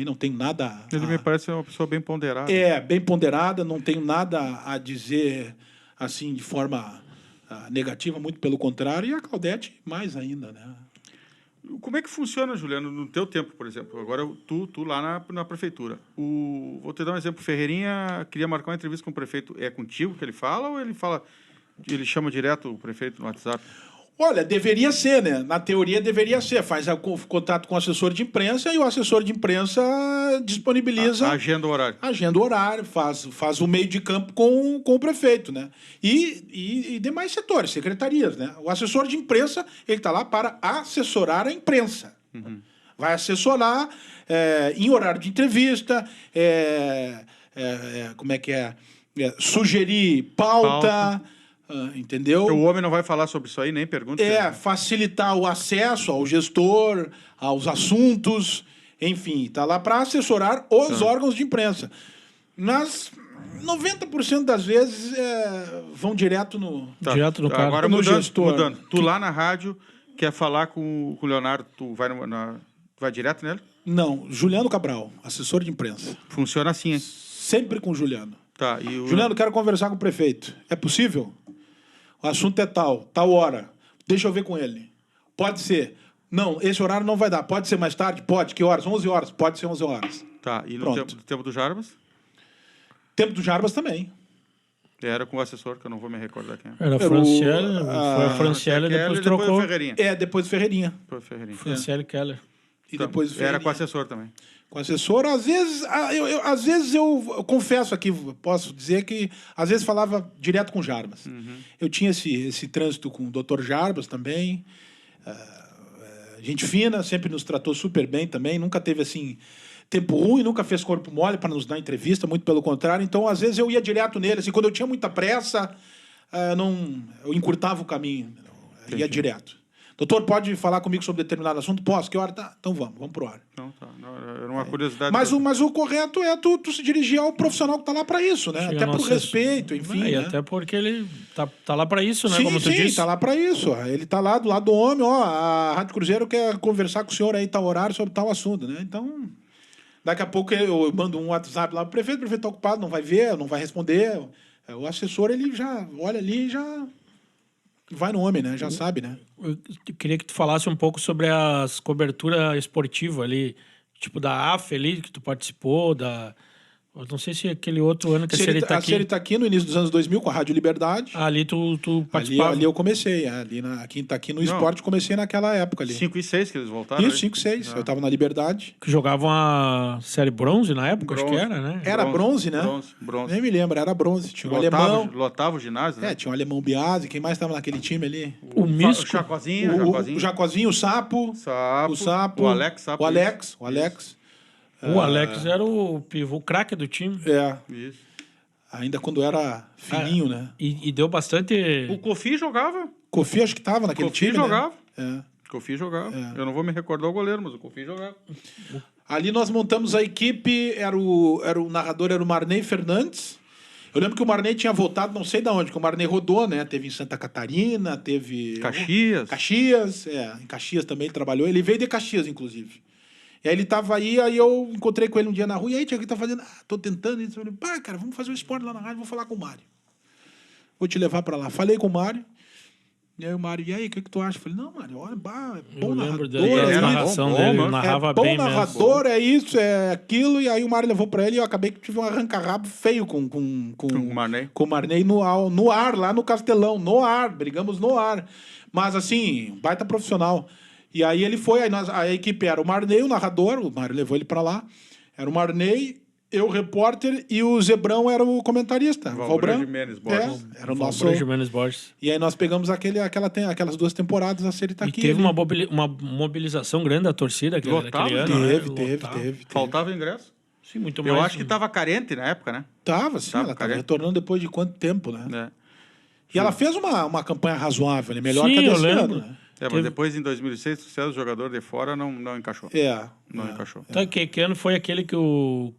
não tenho nada... Ele me parece uma pessoa bem ponderada. Bem ponderada, não tenho nada a dizer, assim, de forma negativa, muito pelo contrário, e a Claudete mais ainda, né? Como é que funciona, Juliano, no teu tempo, por exemplo? Agora, tu lá na prefeitura. Vou te dar um exemplo. Ferreirinha queria marcar uma entrevista com o prefeito. É contigo que ele fala ou ele chama direto o prefeito no WhatsApp? Olha, deveria ser, né? Na teoria deveria ser. Faz contato com o assessor de imprensa e o assessor de imprensa disponibiliza... Agenda o horário. Agenda o horário, faz o meio de campo com o prefeito, né? E demais setores, secretarias, né? O assessor de imprensa, ele está lá para assessorar a imprensa. Uhum. Vai assessorar em horário de entrevista, como é que é? Sugerir pauta. Entendeu? O homem não vai falar sobre isso aí, nem pergunta. Facilitar o acesso ao gestor, aos assuntos, enfim, está lá para assessorar os órgãos de imprensa. Mas 90% das vezes vão direto no cara. Agora no gestor. Mudando. Tu lá na rádio quer falar com o Leonardo, tu vai direto nele? Não, Juliano Cabral, assessor de imprensa. Funciona assim, hein? Sempre com o Juliano. Tá, Juliano, quero conversar com o prefeito. É possível? O assunto é tal hora. Deixa eu ver com ele. Pode ser. Não, esse horário não vai dar. Pode ser mais tarde? Pode. Que horas? 11 horas. Pode ser 11 horas. Tá, e no tempo do Jarbas? Tempo do Jarbas também. Era com o assessor, que eu não vou me recordar quem é. Era a Franciele, foi a Franciele, depois trocou. O Ferreirinha. Depois do Ferreirinha. Franciele Keller. E depois do Ferreirinha. Era com o assessor também. Com o assessor, às vezes eu confesso aqui, posso dizer que às vezes falava direto com o Jarbas. Eu tinha esse trânsito com o Dr. Jarbas também. Gente fina, sempre nos tratou super bem também, nunca teve assim tempo ruim, nunca fez corpo mole para nos dar entrevista, muito pelo contrário. Então, às vezes eu ia direto nele, assim, quando eu tinha muita pressa, eu encurtava o caminho, ia direto. Doutor, pode falar comigo sobre determinado assunto? Posso? Que hora? Tá, então vamos pro ar. Não, tá. Era uma curiosidade. Mas o correto é tu se dirigir ao profissional que tá lá para isso, né? Até por respeito, enfim. E até porque ele tá lá para isso, né? Sim, como tu disse. Tá lá para isso. Ele tá lá do lado do homem, a Rádio Cruzeiro quer conversar com o senhor aí tal horário sobre tal assunto, né? Então, daqui a pouco eu mando um WhatsApp lá pro prefeito, o prefeito tá ocupado, não vai ver, não vai responder. O assessor, ele já olha ali e já vai no homem, né? Já sabe, né? Eu queria que tu falasse um pouco sobre as cobertura esportiva ali, tipo da AF ali, que tu participou, eu não sei se aquele outro ano que a Série tá aqui no início dos anos 2000 com a Rádio Liberdade. Ali tu participava. Ali eu comecei, aqui no esporte comecei naquela época ali. 5 e 6 que eles voltaram? Isso, 5 e 6. Eu tava na Liberdade. Que jogavam a Série Bronze na época, acho que era, né? Era bronze, né? Bronze. Nem me lembro, era bronze. Tinha um alemão. Lotava o ginásio, né? Tinha um alemão Biasi. Quem mais tava naquele time ali? O Misco. O Chacozinho. O Jacozinho, o Sapo. O Sapo. O Alex. O Alex. O Alex era o pivô, o craque do time. Isso. Ainda quando era fininho, né? E deu bastante... O Kofi jogava. Kofi acho que tava naquele time, jogava. Né? Kofi jogava. Eu não vou me recordar o goleiro, mas o Kofi jogava. Ali nós montamos a equipe, o narrador era o Marney Fernandes. Eu lembro que o Marney tinha voltado, não sei de onde, que o Marney rodou, né? Teve em Santa Catarina, teve... Caxias. Em Caxias também ele trabalhou. Ele veio de Caxias, inclusive. E aí ele tava aí eu encontrei com ele um dia na rua, e aí, Tiago, o que tá fazendo? Tô tentando. Eu falei, cara, vamos fazer um esporte lá na rádio, vou falar com o Mário. Vou te levar pra lá. Falei com o Mário, e aí o Mário, e aí, o que tu acha? Eu falei, não, Mário, olha, é bom narrador. A narração dele, narrava bem mesmo. Bom narrador, é isso, é aquilo, e aí o Mário levou pra ele, e eu acabei que tive um arranca-rabo feio com o Marney no ar, lá no Castelão, no ar, brigamos no ar. Mas assim, baita profissional. E aí ele foi, a equipe era o Marney, o narrador, o Mário levou ele pra lá. Era o Marney, eu, o repórter, e o Zebrão era o comentarista. Valbrão Jimenez Borges. Era o nosso... Jimenez Borges. E aí nós pegamos aquelas 2 temporadas, a série tá aqui. E teve uma mobilização grande da torcida aquele ano. Teve. Faltava ingresso? Sim, muito mais. Eu acho que tava carente na época, né? Ela tava retornando depois de quanto tempo, né? E ela fez uma campanha razoável, né? Melhor que a desse ano, né? Mas depois, em 2006, o sucesso do jogador de fora não encaixou. Não encaixou. Então, que ano foi aquele que o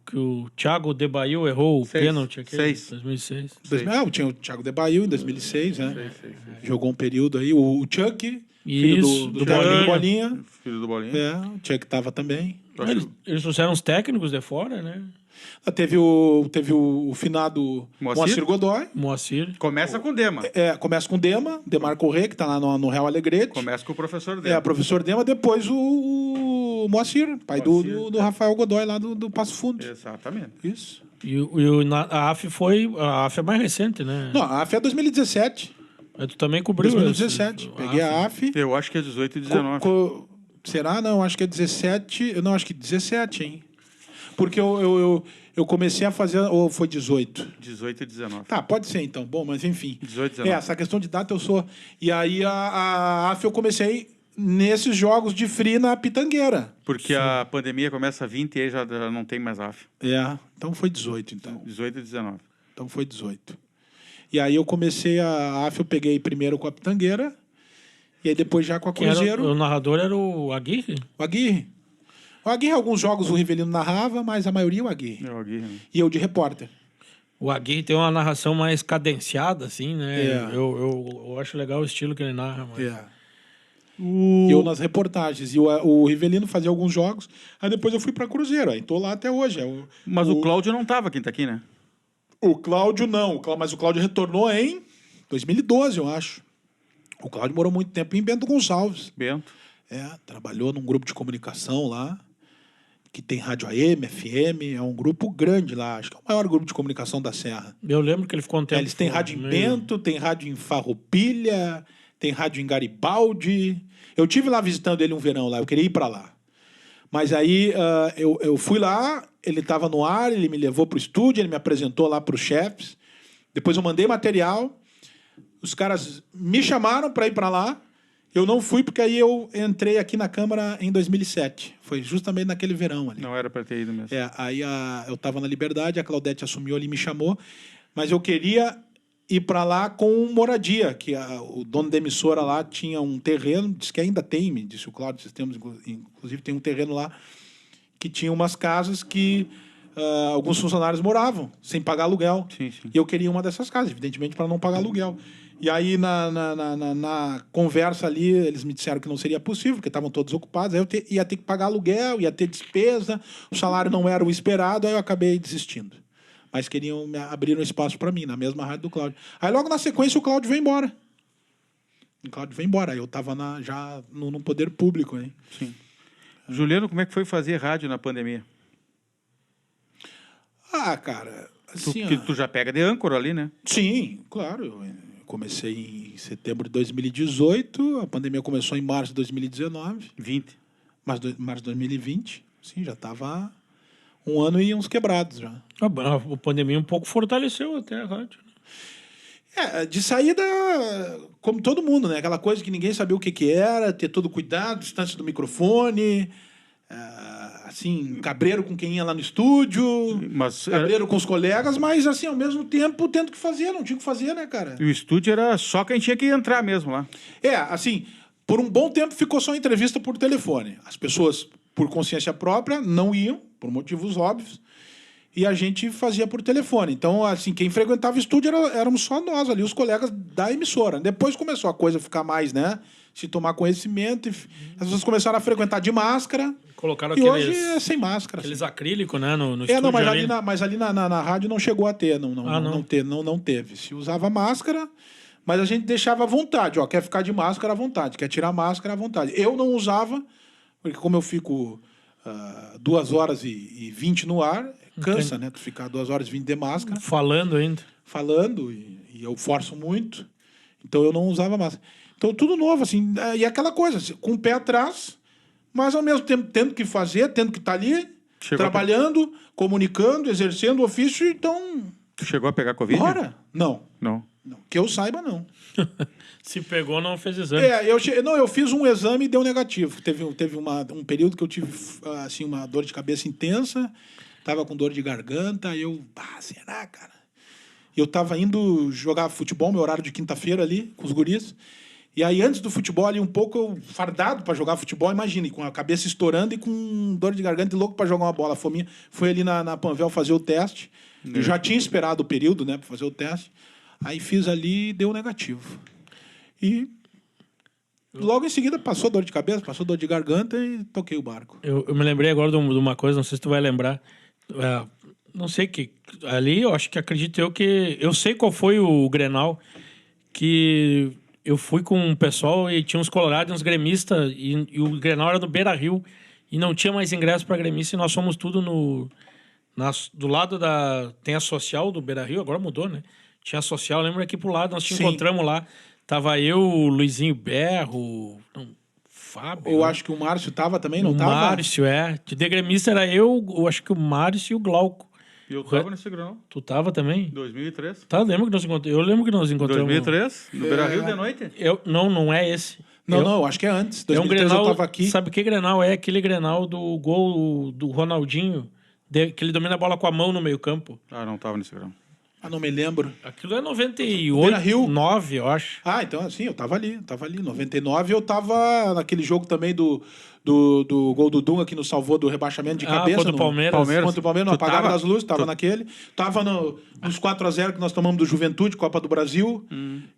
Thiago Debail errou o pênalti? 2006. Tinha o Thiago Debail em 2006, né? Jogou um período aí. O Chuck, filho do Bolinha. Filho do Bolinha. O Chuck tava também. Eles trouxeram os técnicos de fora, né? Teve o finado Moacir Godoy. Começa com Dema. Começa com Dema, Demar Corrêa, que tá lá no Real Alegrete. Começa com o professor Dema. Professor Dema, depois o Moacir, pai do Rafael Godoy, lá do Passo Fundo. Exatamente. Isso. E a AF a AF é mais recente, né? Não, a AF é 2017. Tu também cobriu 2017. Peguei a AF. Eu acho que é 18 e 19. Será? Não, acho que é 17. Não, acho que 17, hein? Porque eu comecei a fazer... Ou foi 18? 18 e 19. Tá, pode ser então. Bom, mas enfim. 18 e 19. Essa questão de data eu sou... E aí a AF eu comecei nesses jogos de free na Pitangueira. Porque a pandemia começa a 20 e aí já não tem mais AF. Então foi 18, então. 18 e 19. Então foi 18. E aí eu comecei a AF, eu peguei primeiro com a Pitangueira, e aí depois já com a Cruzeiro. O narrador era o Aguirre? O Aguirre. O Aguirre, alguns jogos o Rivelino narrava, mas a maioria o Aguirre. É o Aguirre, né? E eu de repórter. O Aguirre tem uma narração mais cadenciada, assim, né? É. Eu acho legal o estilo que ele narra. Mas... E eu nas reportagens. E o Rivelino fazia alguns jogos. Aí depois eu fui pra Cruzeiro. Aí tô lá até hoje. Mas o Cláudio não tava aqui, né? O Cláudio não. Mas o Cláudio retornou em 2012, eu acho. O Cláudio morou muito tempo em Bento Gonçalves. Bento. Trabalhou num grupo de comunicação lá, que tem rádio AM, FM. É um grupo grande lá. Acho que é o maior grupo de comunicação da Serra. Eu lembro que ele ficou um tempo... Eles têm rádio em Bento, tem rádio em Farroupilha, tem rádio em Garibaldi. Eu tive lá visitando ele um verão lá, eu queria ir para lá. Mas aí eu fui lá, ele estava no ar, ele me levou para o estúdio, ele me apresentou lá para os chefes. Depois eu mandei material, os caras me chamaram para ir para lá. Eu não fui porque aí eu entrei aqui na Câmara em 2007. Foi justamente naquele verão ali. Não era para ter ido mesmo. Aí eu estava na Liberdade, a Claudete assumiu ali e me chamou. Mas eu queria ir para lá com moradia, que o dono da emissora lá tinha um terreno, disse que ainda tem, me disse o Cláudio Sistemas, inclusive tem um terreno lá que tinha umas casas que alguns funcionários moravam sem pagar aluguel. Sim, sim. E eu queria uma dessas casas, evidentemente, para não pagar aluguel. E aí, na conversa ali, eles me disseram que não seria possível, porque estavam todos ocupados. Aí eu ia ter que pagar aluguel, ia ter despesa, o salário não era o esperado, aí eu acabei desistindo. Mas queriam abrir um espaço para mim, na mesma rádio do Cláudio. Aí, logo na sequência, o Cláudio veio embora. Aí eu estava já no poder público. Hein? Sim. Juliano, como é que foi fazer rádio na pandemia? Cara... Assim, tu já pega de âncora ali, né? Sim, claro. Eu comecei em setembro de 2018, a pandemia começou em março de 2019. 20. Março de 2020. Sim, já estava um ano e uns quebrados já. A pandemia um pouco fortaleceu até a rádio. De saída, como todo mundo, né? Aquela coisa que ninguém sabia o que era, ter todo cuidado, distância do microfone, assim, cabreiro com quem ia lá no estúdio, cabreiro com os colegas, mas, assim, ao mesmo tempo, tendo que fazer, não tinha o que fazer, né, cara? E o estúdio era só quem tinha que entrar mesmo lá. Assim, por um bom tempo ficou só entrevista por telefone. As pessoas, por consciência própria, não iam, por motivos óbvios, e a gente fazia por telefone. Então, assim, quem frequentava o estúdio éramos só nós ali, os colegas da emissora. Depois começou a coisa a ficar mais, né? Se tomar conhecimento. As pessoas começaram a frequentar de máscara. Colocaram hoje é sem máscara. Aqueles assim. acrílicos, né? No estúdio não, mas ali na rádio não chegou a ter. Não teve. Se usava máscara, mas a gente deixava à vontade. Quer ficar de máscara à vontade, quer tirar máscara à vontade. Eu não usava, porque como eu fico 2 horas e 20 no ar, cansa, né? Tu ficar 2 horas e 20 de máscara. Falando ainda. Falando, e eu forço muito. Então eu não usava máscara. Então tudo novo, assim. E aquela coisa, assim, com o pé atrás, mas ao mesmo tempo tendo que fazer, tendo que estar ali, trabalhando, comunicando, exercendo o ofício, então... Tu chegou a pegar Covid? Bora? Não. Que eu saiba, não. Se pegou, não fez exame. Eu fiz um exame e deu negativo. Teve um período que eu tive assim, uma dor de cabeça intensa, tava com dor de garganta, será, cara? E eu tava indo jogar futebol, meu horário de quinta-feira ali, com os guris. E aí, antes do futebol, ali um pouco, eu fardado para jogar futebol, imagine, com a cabeça estourando e com dor de garganta e louco para jogar uma bola. Foi ali na Panvel fazer o teste. Eu já tinha esperado o período, né, para fazer o teste. Aí fiz ali e deu negativo. E logo em seguida passou dor de cabeça, passou dor de garganta e toquei o barco. Eu me lembrei agora de uma coisa, não sei se tu vai lembrar. Não sei que... Ali, eu acho que acredito eu que... Eu sei qual foi o Grenal que... Eu fui com um pessoal e tinha uns colorados e uns gremistas e o Grenal era no Beira-Rio e não tinha mais ingresso para gremista e nós fomos tudo do lado da... Tem a social do Beira-Rio, agora mudou, né? Tinha a social, lembra aqui pro lado, nós te encontramos lá. Tava eu, o Luizinho Berro, Fábio... Eu acho que o Márcio tava também, não tava? O Márcio, De gremista era eu acho que o Márcio e o Glauco. E eu tava nesse Grenal. Tu tava também? 2003. Tá, eu lembro que nós encontramos. 2003? No Beira-Rio de noite? Não é esse. Não, acho que é antes. É um 2003 eu Grenal, tava aqui. sabe que Grenal é? Aquele Grenal do gol do Ronaldinho, que ele domina a bola com a mão no meio campo. Ah, não tava nesse grau. Ah, não me lembro. Aquilo é 98, Beira-Rio. 9, eu acho. Ah, então assim, eu tava ali. 99 eu tava naquele jogo também do gol do Dunga, que nos salvou do rebaixamento de cabeça. Contra o Palmeiras. Contra o Palmeiras, no Tu apagado tava? das luzes, tava naquele. Tava nos 4-0 que nós tomamos do Juventude, Copa do Brasil,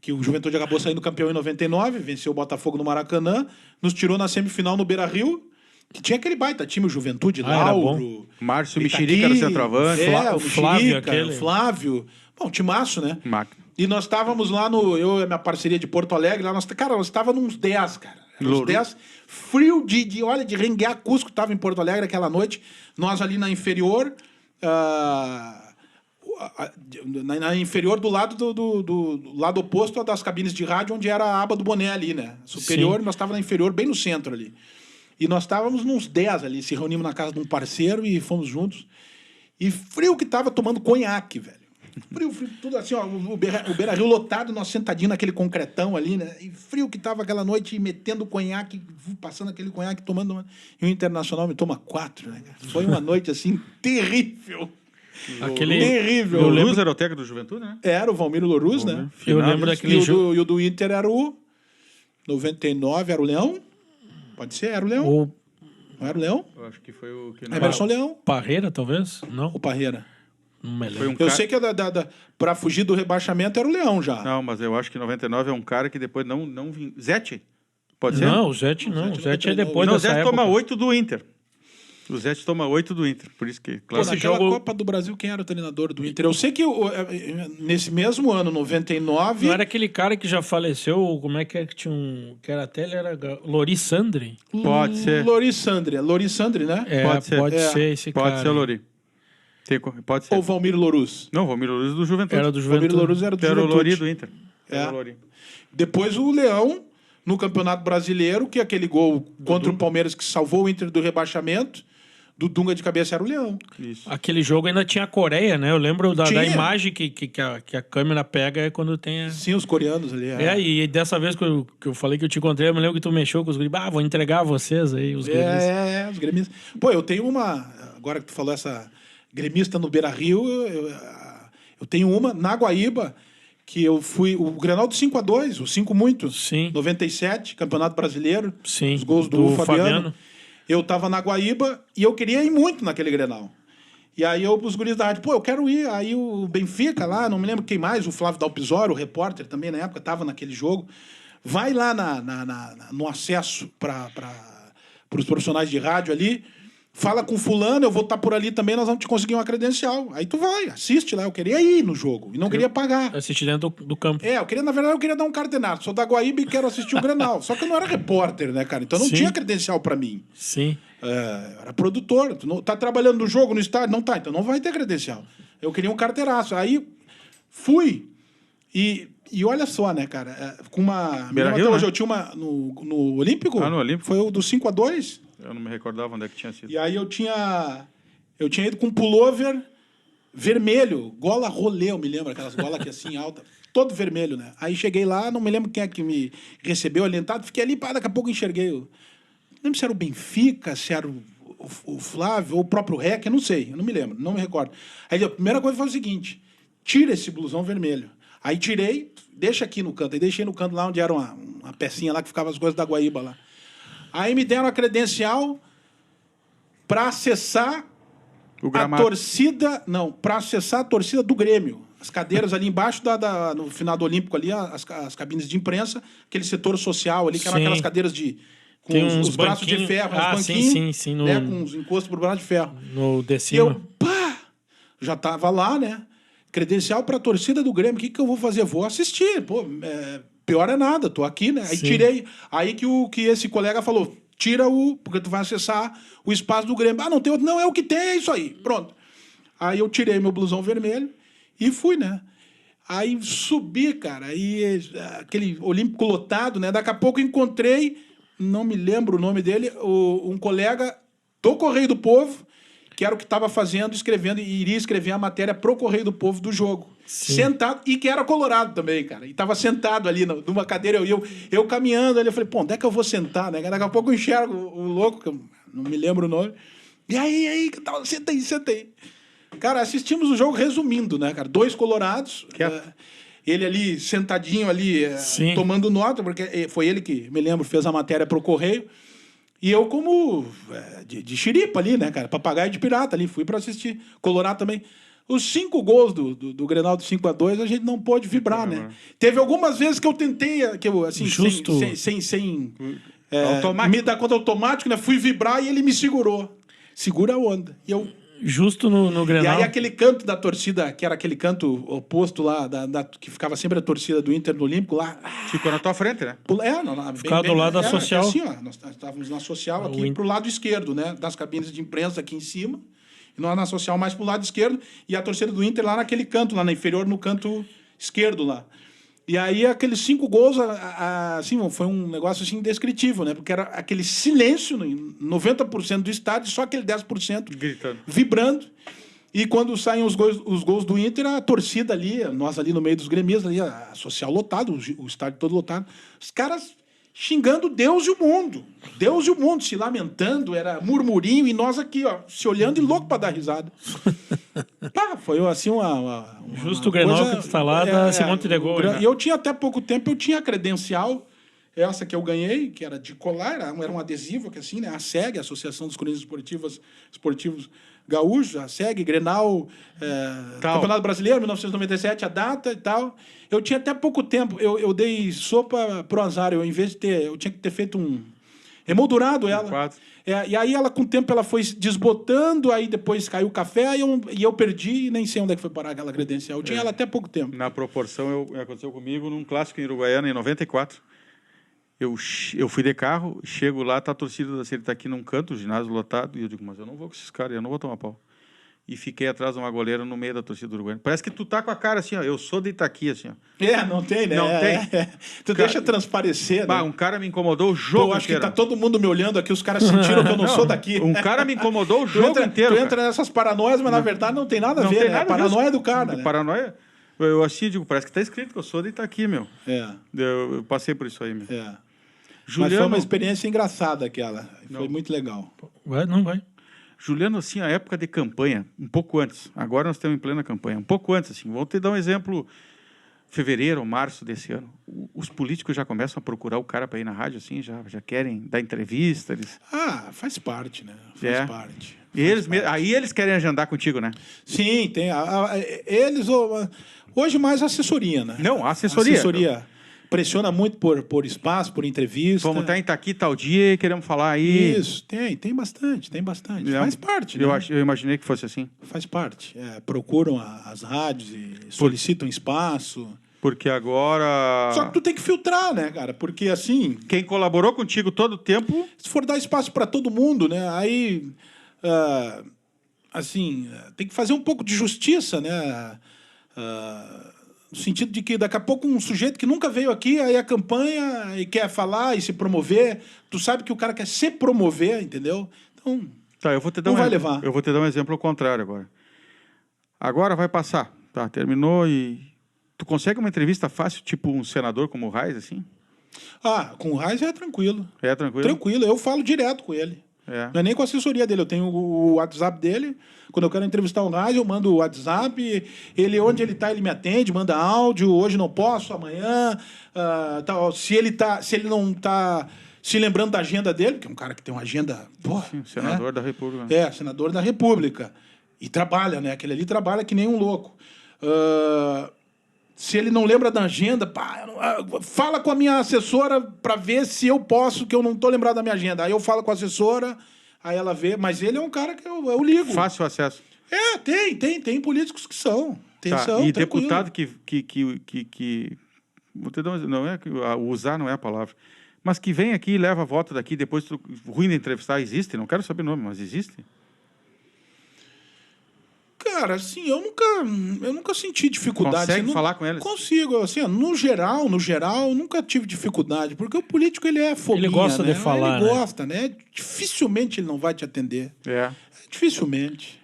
que o Juventude acabou saindo campeão em 99, venceu o Botafogo no Maracanã, nos tirou na semifinal no Beira-Rio, que tinha aquele baita time, o Juventude, era Lauro... Márcio Itaqui, Mexerica era centroavante. o Flávio, Mexerica, aquele. o Flávio. Bom, timaço, né? Máquina. E nós estávamos lá eu e a minha parceria de Porto Alegre, lá nós estávamos uns 10, cara. Uns Louro. 10. Frio de renguear Cusco, estava em Porto Alegre aquela noite. Nós ali na inferior, na inferior do lado do lado oposto das cabines de rádio, onde era a aba do boné ali, né? Superior, Sim. nós estávamos na inferior, bem no centro ali. E nós estávamos uns 10 ali, se reunimos na casa de um parceiro e fomos juntos. E frio que tava tomando conhaque, velho. Frio, tudo assim, ó, o Beira-Rio lotado, nós sentadinho naquele concretão ali, né? E frio que tava aquela noite, metendo conhaque, passando aquele conhaque, tomando... E o Internacional me toma 4, né? Foi uma noite, assim, terrível. Terrível. O Luz era o técnico do Juventude, né? Era o Valmiro Louruz, né? Eu lembro daquele jogo. E o do Inter era o... 99, era o Leão? Pode ser, era o Leão. O Não era o Leão? Eu acho que foi o que Emerson Leão. Parreira, talvez? Não, O Parreira. não me lembro. Foi um Eu cara... sei que pra fugir do rebaixamento era o Leão já. Não, mas eu acho que 99 é um cara que depois não vinha. Zete? Pode ser? Não, o Zete não. O Zete Zete é nunca depois Não, o dessa Zete época. toma 8 do Inter. O Zete toma 8 do Inter. Por isso que, Pô, claro. Esse naquela jogo- Copa do Brasil, quem era o treinador do Inter? Eu sei que nesse mesmo ano, 99... Não era aquele cara que já faleceu, como é que tinha que era até, ele era Lori Sandri? Pode ser. Lorisandre, né? É, Pode ser. pode É, ser esse Pode cara. ser o Lori. Pode ser. Ou Valmir Louruz? Não, o Valmir Luz do Juventude. Era do Valmir Juventude. Louruz era do Era o Juventude. Lori do Inter. É. Era o Lori. Depois o Leão, no Campeonato Brasileiro, que aquele gol contra o Palmeiras que salvou o Inter do rebaixamento, do Dunga de cabeça era o Leão. Isso. Aquele jogo ainda tinha a Coreia, né? Eu lembro da Tinha. imagem que a câmera pega é quando tem a... Sim, os coreanos ali. E dessa vez que eu falei que eu te encontrei, eu me lembro que tu mexeu com os guris. Vou entregar a vocês aí, os guris. Os gremistas. Pô, eu tenho uma... Agora que tu falou essa gremista no Beira-Rio, eu tenho uma na Guaíba, que eu fui... O Grenal do 5-2, o 5 muito. Sim. 97, Campeonato Brasileiro. Sim, Os gols do do Fabiano. Fabiano. Eu tava na Guaíba e eu queria ir muito naquele Grenal. E aí os guris da rádio, eu quero ir. Aí o Benfica lá, não me lembro quem mais, o Flávio Dalpisório, o repórter também na época, tava naquele jogo. Vai lá no acesso para os profissionais de rádio ali, fala com fulano, eu vou estar por ali também, nós vamos te conseguir uma credencial. Aí tu vai, assiste lá. Eu queria ir no jogo e não queria pagar. Assistir dentro do campo. Na verdade, eu queria dar um cardenato. Sou da Guaíba e quero assistir o Grenal. Só que eu não era repórter, né, cara? Então não Sim. tinha credencial para mim. Sim. Eu era produtor. Tu não, tá trabalhando no jogo, no estádio? Não tá, então não vai ter credencial. Eu queria um carteiraço. Aí fui e olha só, né, cara? Com uma... Beira-Rio, hoje né? eu tinha uma... No Olímpico? Ah, no Olímpico. Foi o do 5-2. Eu não me recordava onde é que tinha sido. E aí eu tinha ido com um pullover vermelho, gola rolê, eu me lembro, aquelas golas que assim, alta, todo vermelho, né? Aí cheguei lá, não me lembro quem é que me recebeu alentado, fiquei ali, daqui a pouco enxerguei. Não lembro se era o Benfica, se era o Flávio, ou o próprio Rec, eu não sei, eu não me lembro, não me recordo. Aí a primeira coisa foi o seguinte, tira esse blusão vermelho. Aí tirei, deixa aqui no canto, aí deixei no canto lá onde era uma pecinha lá que ficava as coisas da Guaíba lá. Aí me deram a credencial para acessar O a gramado. torcida... Não, para acessar a torcida do Grêmio. As cadeiras ali embaixo, no final do Olímpico ali, as cabines de imprensa, aquele setor social ali, que eram Sim. aquelas cadeiras com Tem os uns braços de banquinhos. ferro, Ah, uns sim, banquinhos, sim, né, com os encostos pro braço de ferro. No de E cima. eu, já tava lá, né? Credencial para a torcida do Grêmio. O que eu vou fazer? Vou assistir. Pô, pior é nada, tô aqui, né? Aí Sim. tirei. Aí que esse colega falou, porque tu vai acessar o espaço do Grêmio. Ah, não tem outro. Não, é o que tem, é isso aí. Pronto. Aí eu tirei meu blusão vermelho e fui, né? Aí subi, cara, aí aquele Olímpico lotado, né? Daqui a pouco encontrei, não me lembro o nome dele, um colega do Correio do Povo, que era o que estava fazendo, escrevendo, e iria escrever a matéria pro Correio do Povo do jogo. Sim. Sentado, e que era colorado também, cara. E estava sentado ali numa cadeira, eu caminhando ali, eu falei, pô, onde é que eu vou sentar, né? Daqui a pouco eu enxergo o louco, que eu não me lembro o nome. E aí, senta aí. Cara, assistimos o jogo resumindo, né, cara? 2 colorados. Ele ali, sentadinho ali, tomando nota, porque foi ele que, me lembro, fez a matéria pro Correio. E eu como de xiripa ali, né, cara? Papagaio de pirata ali. Fui para assistir. Colorado também. Os 5 gols do Grenal do 5-2, a gente não pôde vibrar, né? Teve algumas vezes que eu tentei, que eu, assim, Justo. sem me dar conta automático, né? Fui vibrar e ele me segurou. Segura a onda. E eu... Justo no Grenal. E aí aquele canto da torcida, que era aquele canto oposto lá, que ficava sempre a torcida do Inter no Olímpico, lá... Ficou na tua frente, né? Ficava do lado da social. Assim, ó, nós estávamos na social aqui pro lado esquerdo, né? Das cabines de imprensa aqui em cima. E nós na social mais pro lado esquerdo. E a torcida do Inter lá naquele canto, lá na inferior, no canto esquerdo lá. E aí aqueles 5 gols, assim, foi um negócio assim, indescritível, né? Porque era aquele silêncio em 90% do estádio, só aquele 10% gritando, vibrando. E quando saem os gols do Inter, a torcida ali, nós ali no meio dos gremistas, ali, a social lotado, o estádio todo lotado. Os caras xingando Deus e o mundo. Deus e o mundo, se lamentando, era murmurinho, e nós aqui, ó, se olhando e louco para dar risada. Foi assim uma Justo o Grenal que tu tá lá, da Simone de Gol. E eu tinha até pouco tempo, eu tinha a credencial, essa que eu ganhei, que era de colar, era um adesivo, que assim, né? A SEG, a Associação dos Cronistas Esportivos Gaúchos, a SEG, Grenal, Campeonato Brasileiro, 1997, a data e tal. Eu tinha até pouco tempo, eu dei sopa pro azar, eu, em vez de ter, eu tinha que ter feito emoldurado ela. E aí, ela, com o tempo, ela foi desbotando, aí depois caiu o café, e eu perdi, e nem sei onde é que foi parar aquela credencial. Eu tinha ela até pouco tempo. Na proporção, aconteceu comigo num clássico em Uruguaiana, em 94. Eu fui de carro, chego lá, tá a torcida da Série tá aqui num canto, o ginásio lotado, e eu digo, mas eu não vou com esses caras, eu não vou tomar pau. E fiquei atrás de uma goleira no meio da torcida do Uruguaiana. Parece que tu tá com a cara assim, ó, eu sou de Itaqui, assim, ó. Não tem, né? Não tem. Tu deixa transparecer, né? Um cara me incomodou o jogo acho inteiro. Que tá todo mundo me olhando aqui, os caras sentiram que eu não sou daqui. Um cara me incomodou o jogo inteiro. Tu entra nessas paranoias, mas na verdade não tem nada a ver, né? A paranoia do cara, né? Paranoia? Eu assim, digo, parece que tá escrito que eu sou de Itaqui, meu. Eu passei por isso aí, meu. Juliano... Mas foi uma experiência engraçada aquela. Foi muito legal. Vai. Juliano, assim, a época de campanha, um pouco antes. Agora nós estamos em plena campanha. Um pouco antes, assim. Vou te dar um exemplo. Fevereiro ou março desse ano. Os políticos já começam a procurar o cara para ir na rádio, assim, já querem dar entrevista. Eles... faz parte, né? Faz parte. Aí eles querem agendar contigo, né? Sim, tem. Eles... Hoje mais assessoria, né? Não, assessoria. Pressiona muito por espaço, por entrevista. Vamos estar em Itaqui tal dia e queremos falar aí. Isso, tem bastante. Faz parte, né? Eu imaginei que fosse assim. Faz parte. Procuram as rádios e solicitam espaço. Porque agora... Só que tu tem que filtrar, né, cara? Porque, assim... Quem colaborou contigo todo o tempo... Se for dar espaço para todo mundo, né? Aí, assim, tem que fazer um pouco de justiça, né? No sentido de que daqui a pouco um sujeito que nunca veio aqui, aí a campanha e quer falar e se promover, tu sabe que o cara quer se promover, entendeu? Então, eu vou te dar levar. Eu vou te dar um exemplo ao contrário agora. Agora vai passar, tá? Terminou e... Tu consegue uma entrevista fácil, tipo um senador como o Reis, assim? Com o Reis é tranquilo. É tranquilo? Tranquilo, eu falo direto com ele. Não é nem com a assessoria dele, eu tenho o WhatsApp dele. Quando eu quero entrevistar o Reis, eu mando o WhatsApp. Onde ele está, ele me atende, manda áudio. Hoje não posso, amanhã. Tal. Se ele não está se lembrando da agenda dele, porque é um cara que tem uma agenda... Sim, senador da República. Senador da República. E trabalha, né? Aquele ali trabalha que nem um louco. Se ele não lembra da agenda, fala com a minha assessora para ver se eu posso, que eu não estou lembrado da minha agenda. Aí eu falo com a assessora, aí ela vê. Mas ele é um cara que eu ligo. Fácil acesso. Tem políticos que são. E deputado que vou te dar não é usar não é a palavra, mas que vem aqui e leva a voto daqui, depois ruim de entrevistar, existe? Não quero saber o nome, mas existe? Cara, assim, eu nunca senti dificuldade. Consegue falar com eles? Consigo, assim, no geral, eu nunca tive dificuldade, porque o político, ele é fominha, ele gosta né? de falar, ele gosta, né? Dificilmente ele não vai te atender. Dificilmente.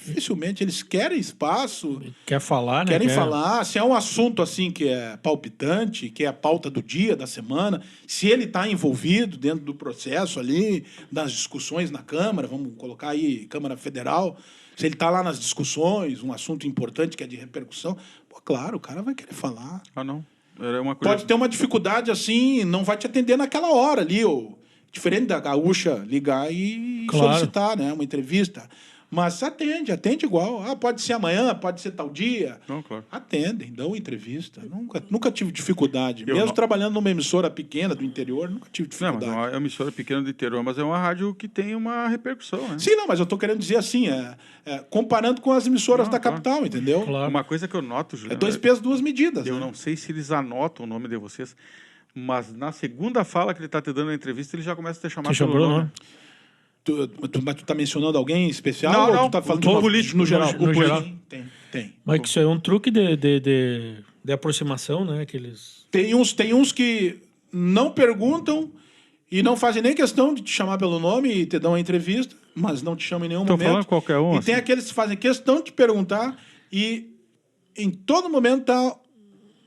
Dificilmente eles querem espaço, Quer falar, né? querem falar. Se é um assunto assim que é palpitante, que é a pauta do dia, da semana, se ele está envolvido dentro do processo ali, das discussões na Câmara, vamos colocar aí Câmara Federal, se ele está lá nas discussões, um assunto importante que é de repercussão, pô, claro, o cara vai querer falar. Ah, não. Era uma coisa... Pode ter uma dificuldade assim, não vai te atender naquela hora ali, ou diferente da gaúcha ligar e Claro. solicitar, né, uma entrevista. Mas atende igual. Ah, pode ser amanhã, pode ser tal dia. Não, claro. Atendem, dão entrevista. Nunca tive dificuldade. Eu Mesmo não- trabalhando numa emissora pequena do interior, nunca tive Não, mas dificuldade. é uma emissora pequena do interior, mas é uma rádio que tem uma repercussão, né? Sim, não, mas eu tô querendo dizer assim, comparando com as emissoras Não, da claro. capital, entendeu? Claro. Uma coisa que eu noto, É Juliano... 2 pesos, 2 medidas. Eu né? não sei se eles anotam o nome de vocês, mas na segunda fala que ele está te dando a entrevista, ele já começa a te chamar Te chamou pelo pelo nome. nome? Mas tu tá mencionando alguém especial Não, ou não, tu tá falando o de político, no geral? no O político. geral. Tem. Mas que isso é um truque de aproximação, né? Que eles... Tem uns que não perguntam e não fazem nem questão de te chamar pelo nome e te dão a entrevista, mas não te chamam em nenhum Tô momento. falando qualquer um, E tem assim. aqueles que fazem questão de te perguntar e em todo momento tá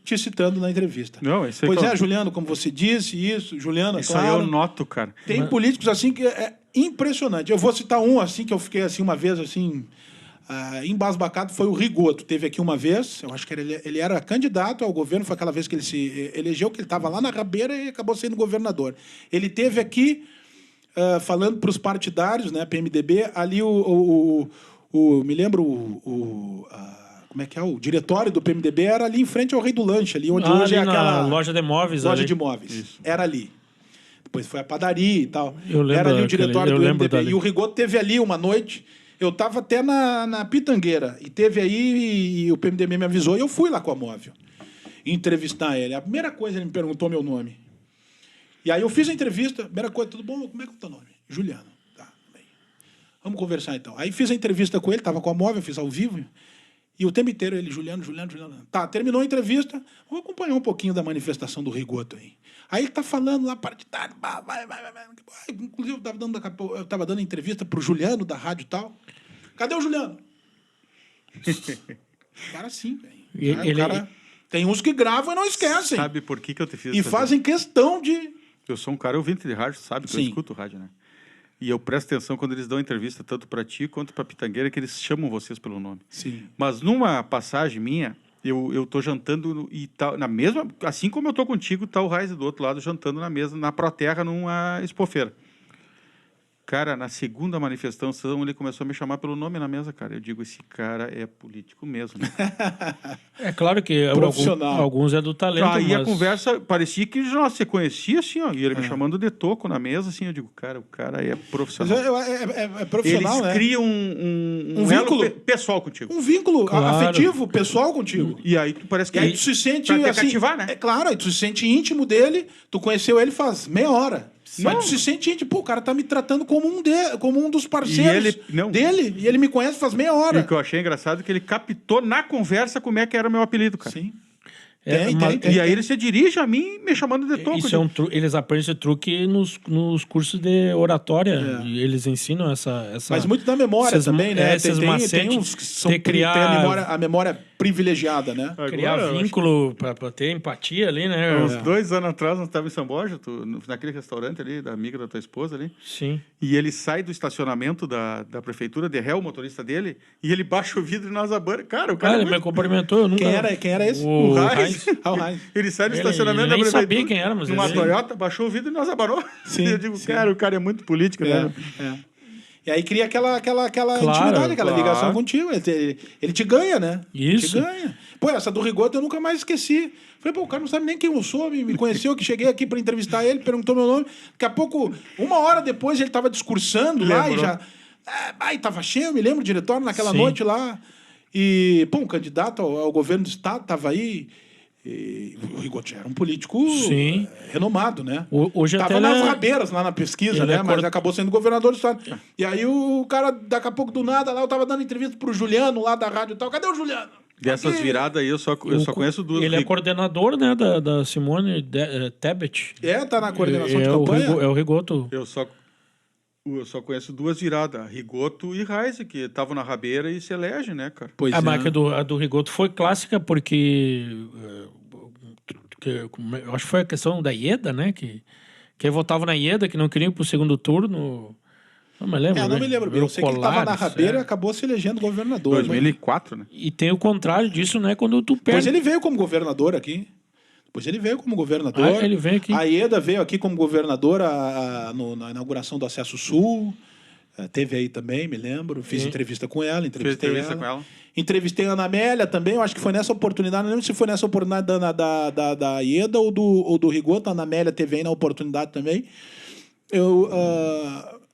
te citando na entrevista. Não, isso aí Pois que é, eu- Juliano, como você disse, isso, Juliano, Isso aí claro. eu noto, cara. Tem políticos assim que é impressionante. Eu vou citar um assim que eu fiquei assim uma vez assim embasbacado, foi o Rigoto. Teve aqui uma vez, eu acho que ele era candidato ao governo, foi aquela vez que ele se elegeu, que ele estava lá na rabeira e acabou sendo governador. Ele teve aqui falando para os partidários, né, PMDB, ali me lembro como é que é? O diretório do PMDB era ali em frente ao Rei do Lanche, ali onde hoje é ali na aquela loja de imóveis. loja ali. de imóveis. Era ali. Depois foi a padaria e tal. Eu lembro Era ali o daquele- diretório eu do lembro MDB. dali. E o Rigoto teve ali uma noite. Eu estava até na Pitangueira. E teve aí, e o PMDB me avisou, e eu fui lá com a Móvel entrevistar ele. A primeira coisa, ele me perguntou meu nome. E aí eu fiz a entrevista. Primeira coisa, tudo bom? Como é que é o teu nome? Juliano. Tá, bem. Vamos conversar então. Aí fiz a entrevista com ele, estava com a Móvel, fiz ao vivo. E o tempo inteiro ele, Juliano. Tá, terminou a entrevista. Vamos acompanhar um pouquinho da manifestação do Rigoto aí. Aí ele tá falando lá, partidário, vai. Inclusive, eu estava dando entrevista pro Juliano da rádio e tal. Cadê o Juliano? O cara sim, velho. E ele- Tem uns que gravam e não esquecem. Sabe por que eu te fiz E essa fazem questão de... Eu sou um cara ouvinte de rádio, sabe? Que eu Sim. escuto rádio, né? E eu presto atenção quando eles dão entrevista, tanto para ti quanto para Pitangueira, que eles chamam vocês pelo nome. Sim. Mas numa passagem minha, eu tô jantando e tá na mesma, assim como eu tô contigo, tá o Raiz do outro lado jantando na mesa, na Proterra, numa expofeira. Cara, na segunda manifestação, ele começou a me chamar pelo nome na mesa, cara. Eu digo, esse cara é político mesmo. Né? É claro que Profissional. alguns é do talento, Aí a mas... conversa parecia que nossa, você conhecia, assim, ó, e ele me chamando de toco na mesa, assim, eu digo, cara, o cara é Mas profissional. é profissional, Eles né? criam um Um elo vínculo. pessoal contigo. Um vínculo Claro. afetivo, pessoal contigo. E aí tu parece que E aí tu se sente pra te assim, cativar, né? É claro, aí tu se sente íntimo dele, tu conheceu ele faz meia hora. Não. Mas tu se sente íntimo, pô, o cara tá me tratando como um dos parceiros ele- não. dele, e ele me conhece faz meia E hora. o que eu achei engraçado é que ele captou na conversa como é que era o meu apelido, cara. Sim. É, Tem, mas- tem. E aí ele se dirige a mim me chamando de toco. Isso é eles aprendem esse truque nos cursos de oratória. E eles ensinam essa... Mas muito da memória esses- também, né? esses Tem macetes uns que são, de criar- tem a memória privilegiada, né? criar Agora, eu acho vínculo pra ter empatia ali, né? Uns 2 anos atrás, nós estávamos em São Borja, naquele restaurante ali, da amiga da tua esposa ali, Sim. e ele sai do estacionamento da prefeitura, de ré, o motorista dele, e ele baixa o vidro e nós abanamos. Cara, o cara Cara, é ele me muito... cumprimentou, eu nunca... Quem era esse? O Raiz. Ah, o Raiz. Ele sai do Ele- estacionamento ele da nem prefeitura, sabia quem era, mas numa ele- Toyota, baixou o vidro e nós abanou. Sim, E eu digo, sim. cara, o cara é muito político, né? E aí cria aquela Claro, intimidade, aquela claro. ligação contigo. Ele te ganha, né? Isso. Te ganha. Pô, essa do Rigoto eu nunca mais esqueci. Falei, pô, o cara não sabe nem quem eu sou, me conheceu, que cheguei aqui para entrevistar ele, perguntou meu nome. Daqui a pouco, uma hora depois, ele estava discursando lá e Lembrou. já... Aí tava cheio, eu me lembro, o diretório naquela Sim. noite lá. E, pô, um candidato ao governo do estado estava aí. E o Rigoto já era um político Sim. renomado, né? Hoje Tava até nas ele é- rabeiras lá na pesquisa, ele né? é Mas cor- acabou sendo governador do estado. E aí o cara, daqui a pouco do nada, lá eu tava dando entrevista pro Juliano lá da rádio e tal. Cadê o Juliano? Dessas Aqui. viradas aí, eu só conheço duas. Ele é coordenador, né, da Simone Tebet. Tá na coordenação de É campanha. o Rigoto. Eu só... Eu só conheço duas viradas, Rigoto e Reise, que estavam na rabeira e se elegem, né, cara? Pois A marca a do Rigoto foi clássica porque eu acho que foi a questão da Ieda, né? Que votava na Ieda, que não queria ir pro segundo turno. Não me lembro. Não me lembro bem. Eu sei que ele estava na rabeira e acabou se elegendo governador. 2004, né? E tem o contrário disso, né? Quando tu perde. Pois ele veio como governador aqui. Ele veio aqui. A Ieda veio aqui como governadora na inauguração do Acesso Sul. Teve aí também, me lembro. Fiz entrevista com ela, Entrevistei a Ana Amélia também. Eu acho que foi nessa oportunidade. Não lembro se foi nessa oportunidade da Ieda ou do Rigoto. A Ana Amélia teve aí na oportunidade também.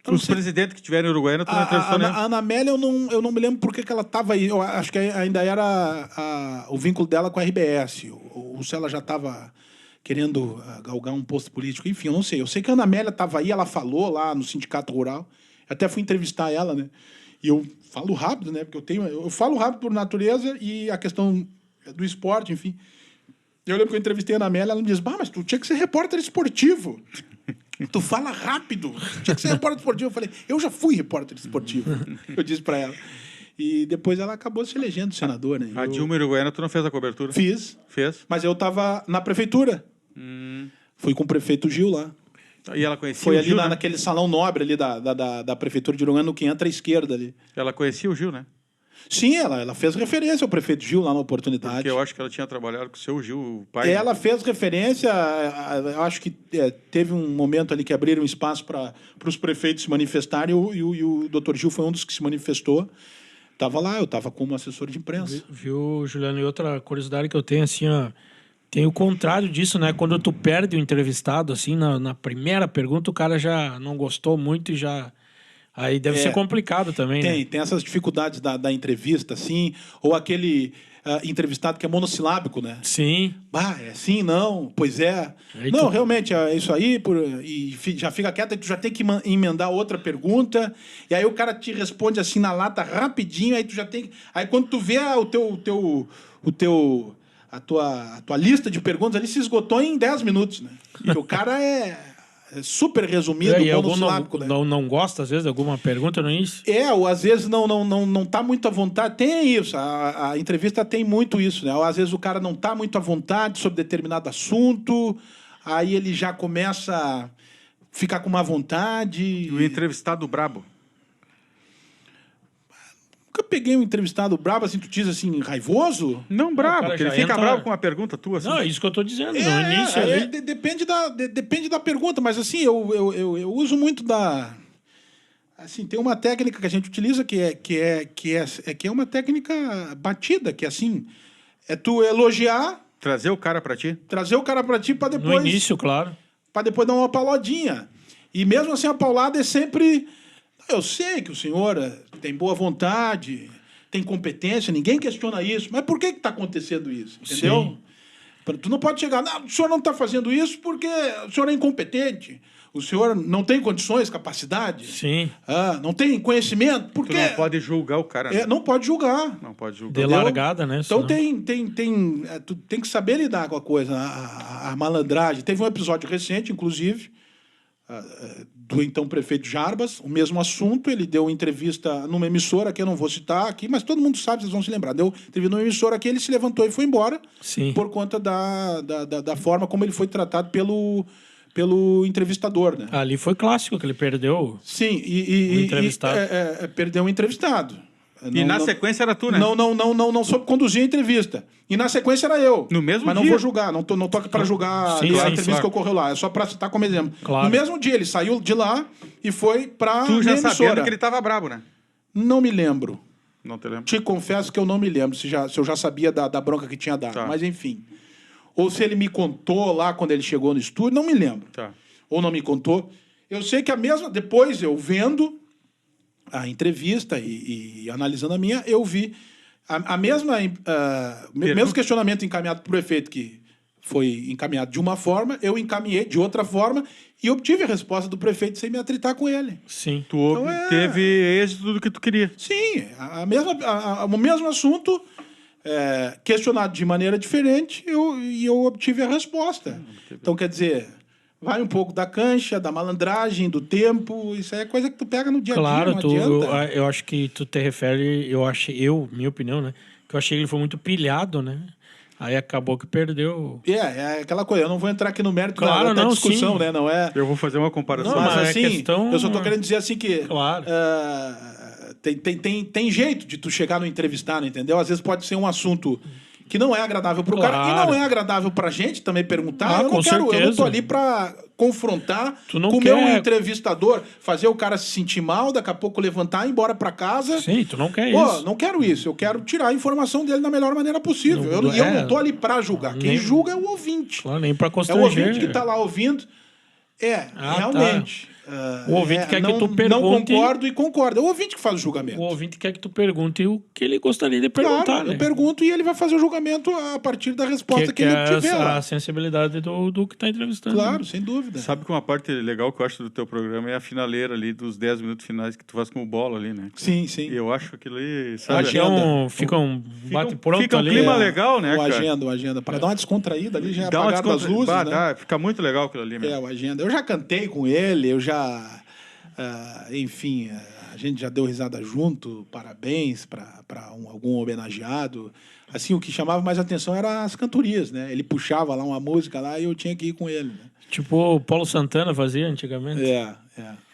Os presidentes que tiveram em Uruguaiana, tu não entrevistou, né? A Ana Amélia, eu não me lembro por que ela estava aí. Eu acho que ainda era o vínculo dela com a RBS. Ou se ela já estava querendo galgar um posto político. Enfim, eu não sei. Eu sei que a Ana Amélia estava aí, ela falou lá no Sindicato Rural. Eu até fui entrevistar ela, né? E eu falo rápido, né? Porque eu falo rápido por natureza e a questão do esporte, enfim. Eu lembro que eu entrevistei a Ana Amélia, ela me disse, mas tu tinha que ser repórter esportivo. Tu fala rápido. Tinha que ser repórter esportivo. Eu falei, eu já fui repórter esportivo. Eu disse pra ela. E depois ela acabou se elegendo senador, né? A Dilma Uruguaiana, tu não fez a cobertura? Fiz. Fez? Mas eu tava na prefeitura. Fui com o prefeito Gil lá. E ela conhecia Foi o ali Gil, né? naquele salão nobre ali da prefeitura de Uruguaiana, no que entra à esquerda ali. Ela conhecia o Gil, né? Sim, ela fez referência ao prefeito Gil lá na oportunidade. Porque eu acho que ela tinha trabalhado com o seu Gil, o pai. Ela fez referência, eu acho que teve um momento ali que abriram espaço para os prefeitos se manifestarem e o doutor Gil foi um dos que se manifestou. Estava lá, eu estava como assessor de imprensa. Viu, Juliano? E outra curiosidade que eu tenho, assim, ó, tem o contrário disso, né? Quando tu perde o entrevistado, assim, na primeira pergunta, o cara já não gostou muito e já... Aí deve ser complicado também, né? Tem essas dificuldades da entrevista, assim, ou aquele entrevistado que é monossilábico, né? Sim. É sim, não, pois é. Aí não, realmente, é isso aí, e já fica quieto, e tu já tem que emendar outra pergunta, e aí o cara te responde assim na lata rapidinho, aí tu já tem... Aí quando tu vê a tua lista de perguntas ali se esgotou em 10 minutos, né? E o cara é super resumido, monossilábico, né? Não gosta, às vezes, de alguma pergunta no início? Ou às vezes não tá muito à vontade. Tem isso, a entrevista tem muito isso, né? Ou às vezes o cara não tá muito à vontade sobre determinado assunto, aí ele já começa a ficar com má vontade. E o entrevistado brabo? Nunca peguei um entrevistado brabo, assim, tu diz assim, raivoso? Não brabo, porque ele fica bravo com uma pergunta tua. Assim. Não, é isso que eu tô dizendo. No início depende da pergunta, mas assim, eu uso muito da... Assim, tem uma técnica que a gente utiliza que é uma técnica batida, que é assim, é tu elogiar... Trazer o cara pra ti pra depois... No início, claro. Pra depois dar uma pauladinha. E mesmo assim, a paulada é sempre... Eu sei que o senhor tem boa vontade, tem competência, ninguém questiona isso, mas por que está acontecendo isso? Entendeu? Sim. Tu não pode chegar, não, o senhor não está fazendo isso porque o senhor é incompetente, o senhor não tem condições, capacidade, não tem conhecimento, porque... Tu não pode julgar o cara. Né? Não pode julgar. Não pode julgar. De largada, né? Então tu tem que saber lidar com a coisa, a malandragem. Teve um episódio recente, inclusive, do então prefeito Jarbas, o mesmo assunto, ele deu entrevista numa emissora que eu não vou citar aqui, mas todo mundo sabe, vocês vão se lembrar. Deu entrevista numa emissora que ele se levantou e foi embora. Sim. Por conta da forma como ele foi tratado pelo entrevistador, né? Ali foi clássico, que ele perdeu. Sim, o entrevistado. Perdeu o entrevistado. E na sequência era tu, né? Não soube conduzir a entrevista. E na sequência era eu. No mesmo dia? Mas não vou julgar, não tô aqui para julgar a entrevista que ocorreu lá. É só para citar como exemplo. Claro. No mesmo dia, ele saiu de lá e foi para Tu já sabendo que ele estava brabo, né? Não me lembro. Não te lembro? Te confesso que eu não me lembro se eu já sabia da bronca que tinha dado. Tá. Mas enfim. Ou se ele me contou lá quando ele chegou no estúdio, não me lembro. Tá. Ou não me contou. Eu sei que depois eu vendo a entrevista e analisando a minha, eu vi mesmo questionamento encaminhado para o prefeito, que foi encaminhado de uma forma, eu encaminhei de outra forma e obtive a resposta do prefeito sem me atritar com ele. Sim. Tu teve êxito do que tu queria. Sim, o mesmo assunto, questionado de maneira diferente, e eu obtive a resposta. Então, quer dizer... vai um pouco da cancha, da malandragem, do tempo. Isso aí é coisa que tu pega no dia a dia, Claro, não adianta. eu acho que tu te refere, minha opinião, né? Que eu achei que ele foi muito pilhado, né? Aí acabou que perdeu. É aquela coisa. Eu não vou entrar aqui no mérito Claro, da não, discussão, sim. né? Não é... Eu vou fazer uma comparação. Não, Mas mas é assim, questão- eu só tô querendo dizer assim que... Claro. Tem jeito de tu chegar no entrevistado, entendeu? Às vezes pode ser um assunto que não é agradável pro Claro. cara e não é agradável pra gente também perguntar. Ah, Eu não com quero, eu não certeza. tô ali pra confrontar Tu não com o meu quer- entrevistador, fazer o cara se sentir mal, daqui a pouco levantar e ir embora pra casa. Sim, tu não quer Pô, isso. não quero isso. Eu quero tirar a informação dele da melhor maneira possível. Não, E eu não tô ali pra julgar. Quem nem- julga é o ouvinte. Claro, nem pra É o constranger. ouvinte que tá lá ouvindo. Ah, Realmente. O ouvinte quer que não, tu Não pergunte- concordo e concordo. É o ouvinte que faz o julgamento. O ouvinte quer que tu pergunte o que ele gostaria de perguntar, Claro, né? eu pergunto e ele vai fazer o julgamento a partir da resposta que ele é tiver lá. a sensibilidade do que tá entrevistando. Claro, sem dúvida. Sabe que uma parte legal que eu acho do teu programa é a finaleira ali dos 10 minutos finais que tu faz com o bola ali, né? Sim, sim. E eu acho aquilo aí, sabe? Agenda. Fica um bate-pronto fica um ali. clima legal, né, O cara? agenda. Para dar uma descontraída ali, já é Dá uma apagado as luzes, né? Dá, fica muito legal aquilo ali mesmo. O agenda. Eu já cantei com ele, eu já... enfim, a gente já deu risada junto, parabéns para algum homenageado. Assim, o que chamava mais atenção era as cantorias, né? Ele puxava lá uma música lá e eu tinha que ir com ele, né? Tipo o Paulo Santana fazia antigamente.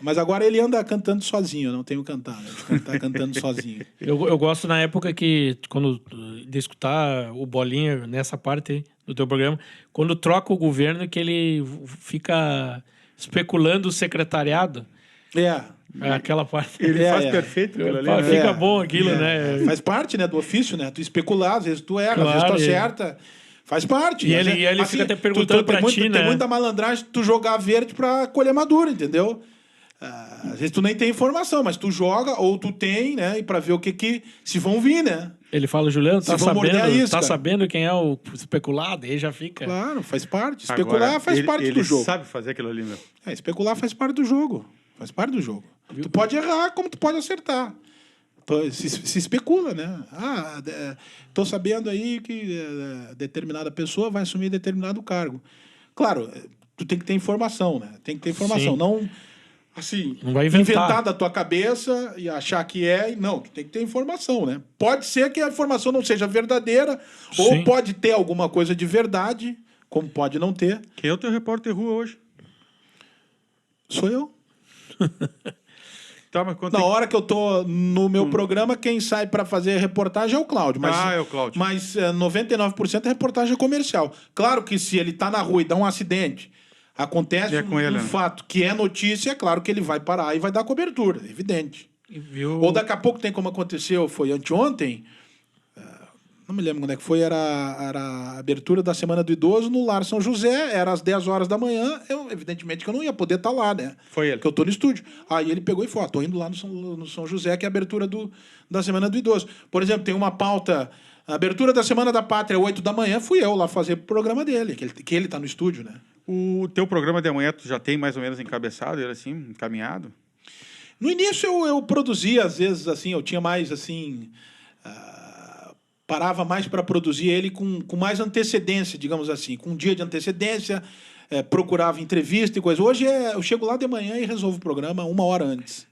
Mas agora ele anda cantando sozinho, eu não tenho cantado. Ele tá cantando sozinho. Eu gosto na época que, quando de escutar o Bolinha nessa parte aí do teu programa, quando troca o governo, que ele fica especulando o secretariado. Aquela parte. Ele faz perfeito aquilo ali, né? Fica bom aquilo, né? Faz parte, né, do ofício, né? Tu especular, às vezes tu erra, Claro, às vezes tu e- acerta. Faz parte. E Às ele- vezes, ele fica até perguntando pra ti, Tem né? muita malandragem tu jogar verde pra colher madura, entendeu? Às vezes tu nem tem informação, mas tu joga ou tu tem, né? E pra ver o que se vão vir, né? Ele fala, Juliano, Se vão morder a isca. tá sabendo quem é o especulado? Aí já fica. Claro, faz parte. Especular Agora, faz parte ele do jogo. sabe fazer aquilo ali, meu. Especular faz parte do jogo. Faz parte do jogo. Tu pode errar como tu pode acertar. Se especula, né? Tô sabendo aí que determinada pessoa vai assumir determinado cargo. Claro, tu tem que ter informação, né? Tem que ter informação. Sim. Não, assim, Não vai inventar. da tua cabeça e achar que é. Não, tu tem que ter informação, né? Pode ser que a informação não seja verdadeira, ou Sim. pode ter alguma coisa de verdade, como pode não ter. Quem é o teu repórter rua hoje? Sou eu. Tá, mas quanto Na hora que eu tô no meu programa, quem sai para fazer reportagem é o Cláudio. Mas, é o Cláudio. Mas 99% é reportagem comercial. Claro que se ele tá na rua e dá um acidente, acontece É com ele, né? fato que é notícia, é claro que ele vai parar e vai dar cobertura, é evidente. Viu? Ou daqui a pouco tem como aconteceu, foi anteontem, não me lembro quando é que foi, era a abertura da Semana do Idoso no Lar São José, era às 10 horas da manhã, evidentemente que eu não ia poder estar lá, né? Foi ele. Porque eu tô no estúdio. Aí ele pegou e falou, tô indo lá no São José, que é a abertura da Semana do Idoso. Por exemplo, tem uma pauta, a abertura da Semana da Pátria, 8 da manhã, fui eu lá fazer o programa dele, que ele tá no estúdio, né? O teu programa de amanhã, tu já tem mais ou menos encabeçado ele assim, encaminhado? No início eu produzia, às vezes, assim, eu tinha mais, assim... parava mais para produzir ele com mais antecedência, digamos assim, com um dia de antecedência, procurava entrevista e coisa. Hoje eu chego lá de manhã e resolvo o programa 1 hora antes.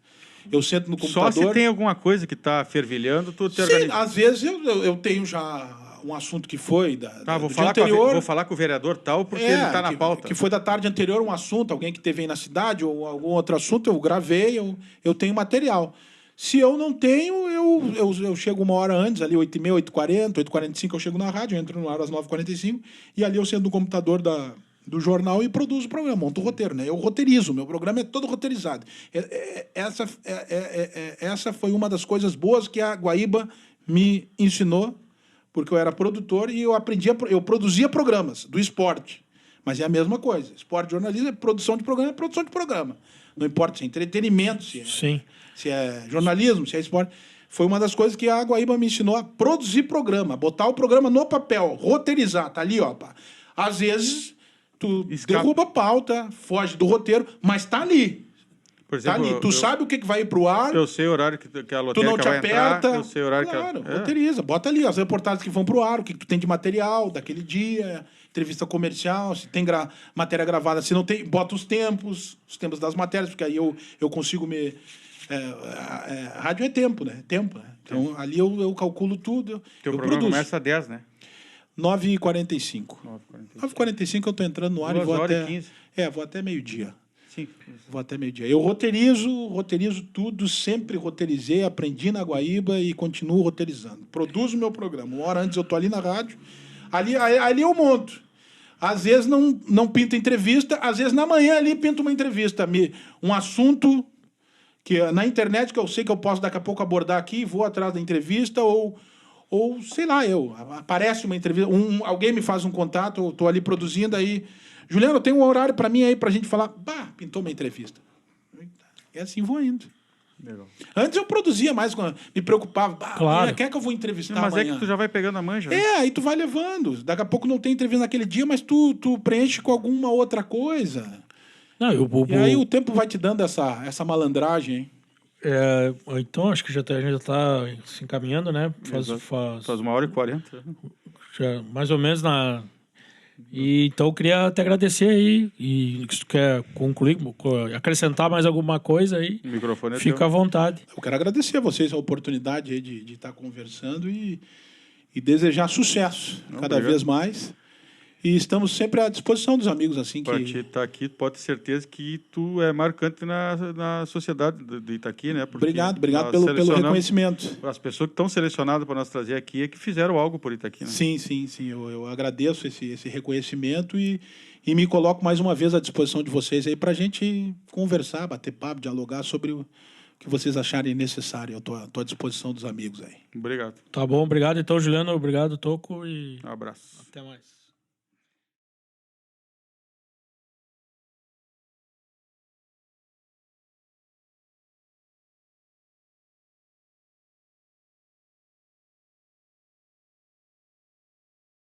Eu sento no computador... Só se tem alguma coisa que está fervilhando, tu te Sim, organiza. às vezes eu tenho já um assunto que foi Vou do falar, dia anterior. vou falar com o vereador tal, porque ele está na pauta. Que foi da tarde anterior um assunto, alguém que teve aí na cidade, ou algum outro assunto, eu gravei, eu tenho material. Se eu não tenho, eu chego 1 hora antes, ali 8h30, 8h40, 8h45 eu chego na rádio, eu entro no ar às 9h45, e ali eu sento no computador do jornal e produzo o programa, monto o roteiro, né? Eu roteirizo, meu programa é todo roteirizado. Essa foi uma das coisas boas que a Guaíba me ensinou, porque eu era produtor e eu produzia programas do esporte. Mas é a mesma coisa. Esporte, jornalismo, produção de programa. Não importa se é entretenimento, Sim. se é jornalismo, se é esporte. Foi uma das coisas que a Guaíba me ensinou a produzir programa, botar o programa no papel, roteirizar, tá ali, ó. Pá. Às vezes, tu derruba a pauta, foge do roteiro, mas tá ali. Por Tá exemplo, ali. Tu sabe o que vai ir pro ar, eu sei o horário que a tu lotérica não te vai aperta. entrar, eu sei o horário Claro, que roteiriza. Bota ali as reportagens que vão pro ar, o que tu tem de material daquele dia, entrevista comercial, se tem matéria gravada, se não tem, bota os tempos das matérias, porque aí eu consigo me... rádio é tempo, né? Tempo, né? Então, ali eu calculo tudo, Teu eu programa produzo. começa às 10, né? 9h45. 9h45 eu tô entrando no ar 2 e vou horas até... e 15. vou até meio-dia. Sim. Vou até meio-dia. Eu roteirizo tudo, sempre roteirizei, aprendi na Guaíba e continuo roteirizando. Produzo meu programa. Uma hora antes eu tô ali na rádio, ali eu monto. Às vezes não pinto entrevista, às vezes na manhã ali pinto uma entrevista. Um assunto que na internet que eu sei que eu posso daqui a pouco abordar aqui, vou atrás da entrevista ou sei lá, aparece uma entrevista, alguém me faz um contato, eu tô ali produzindo, aí... Juliano, tem um horário para mim aí pra gente falar. Pintou minha entrevista. É assim, vou indo. Legal. Antes eu produzia mais, me preocupava. Claro. Quem é que eu vou entrevistar Mas amanhã? é que tu já vai pegando a manja. Né? Aí tu vai levando. Daqui a pouco não tem entrevista naquele dia, mas tu preenche com alguma outra coisa. Não, E aí o tempo vai te dando essa malandragem, hein? Então, acho que a gente já está se encaminhando, né? Faz 1h40. já, mais ou menos na... E, então, eu queria te agradecer aí. E se tu quer concluir, acrescentar mais alguma coisa aí, O microfone é fica teu. à vontade. Eu quero agradecer a vocês a oportunidade aí de estar conversando e desejar sucesso cada vez mais. E estamos sempre à disposição dos amigos, assim Para que... ti estar aqui, pode ter certeza que tu é marcante na sociedade de Itaqui, né? Porque Obrigado nós pelo selecionamos- reconhecimento. As pessoas que estão selecionadas para nós trazer aqui é que fizeram algo por Itaqui, né? Sim. Eu agradeço esse reconhecimento e me coloco mais uma vez à disposição de vocês aí para a gente conversar, bater papo, dialogar sobre o que vocês acharem necessário. Eu estou à disposição dos amigos aí. Obrigado. Tá bom, obrigado. Então, Juliano, obrigado, Toco. E Um abraço. até mais.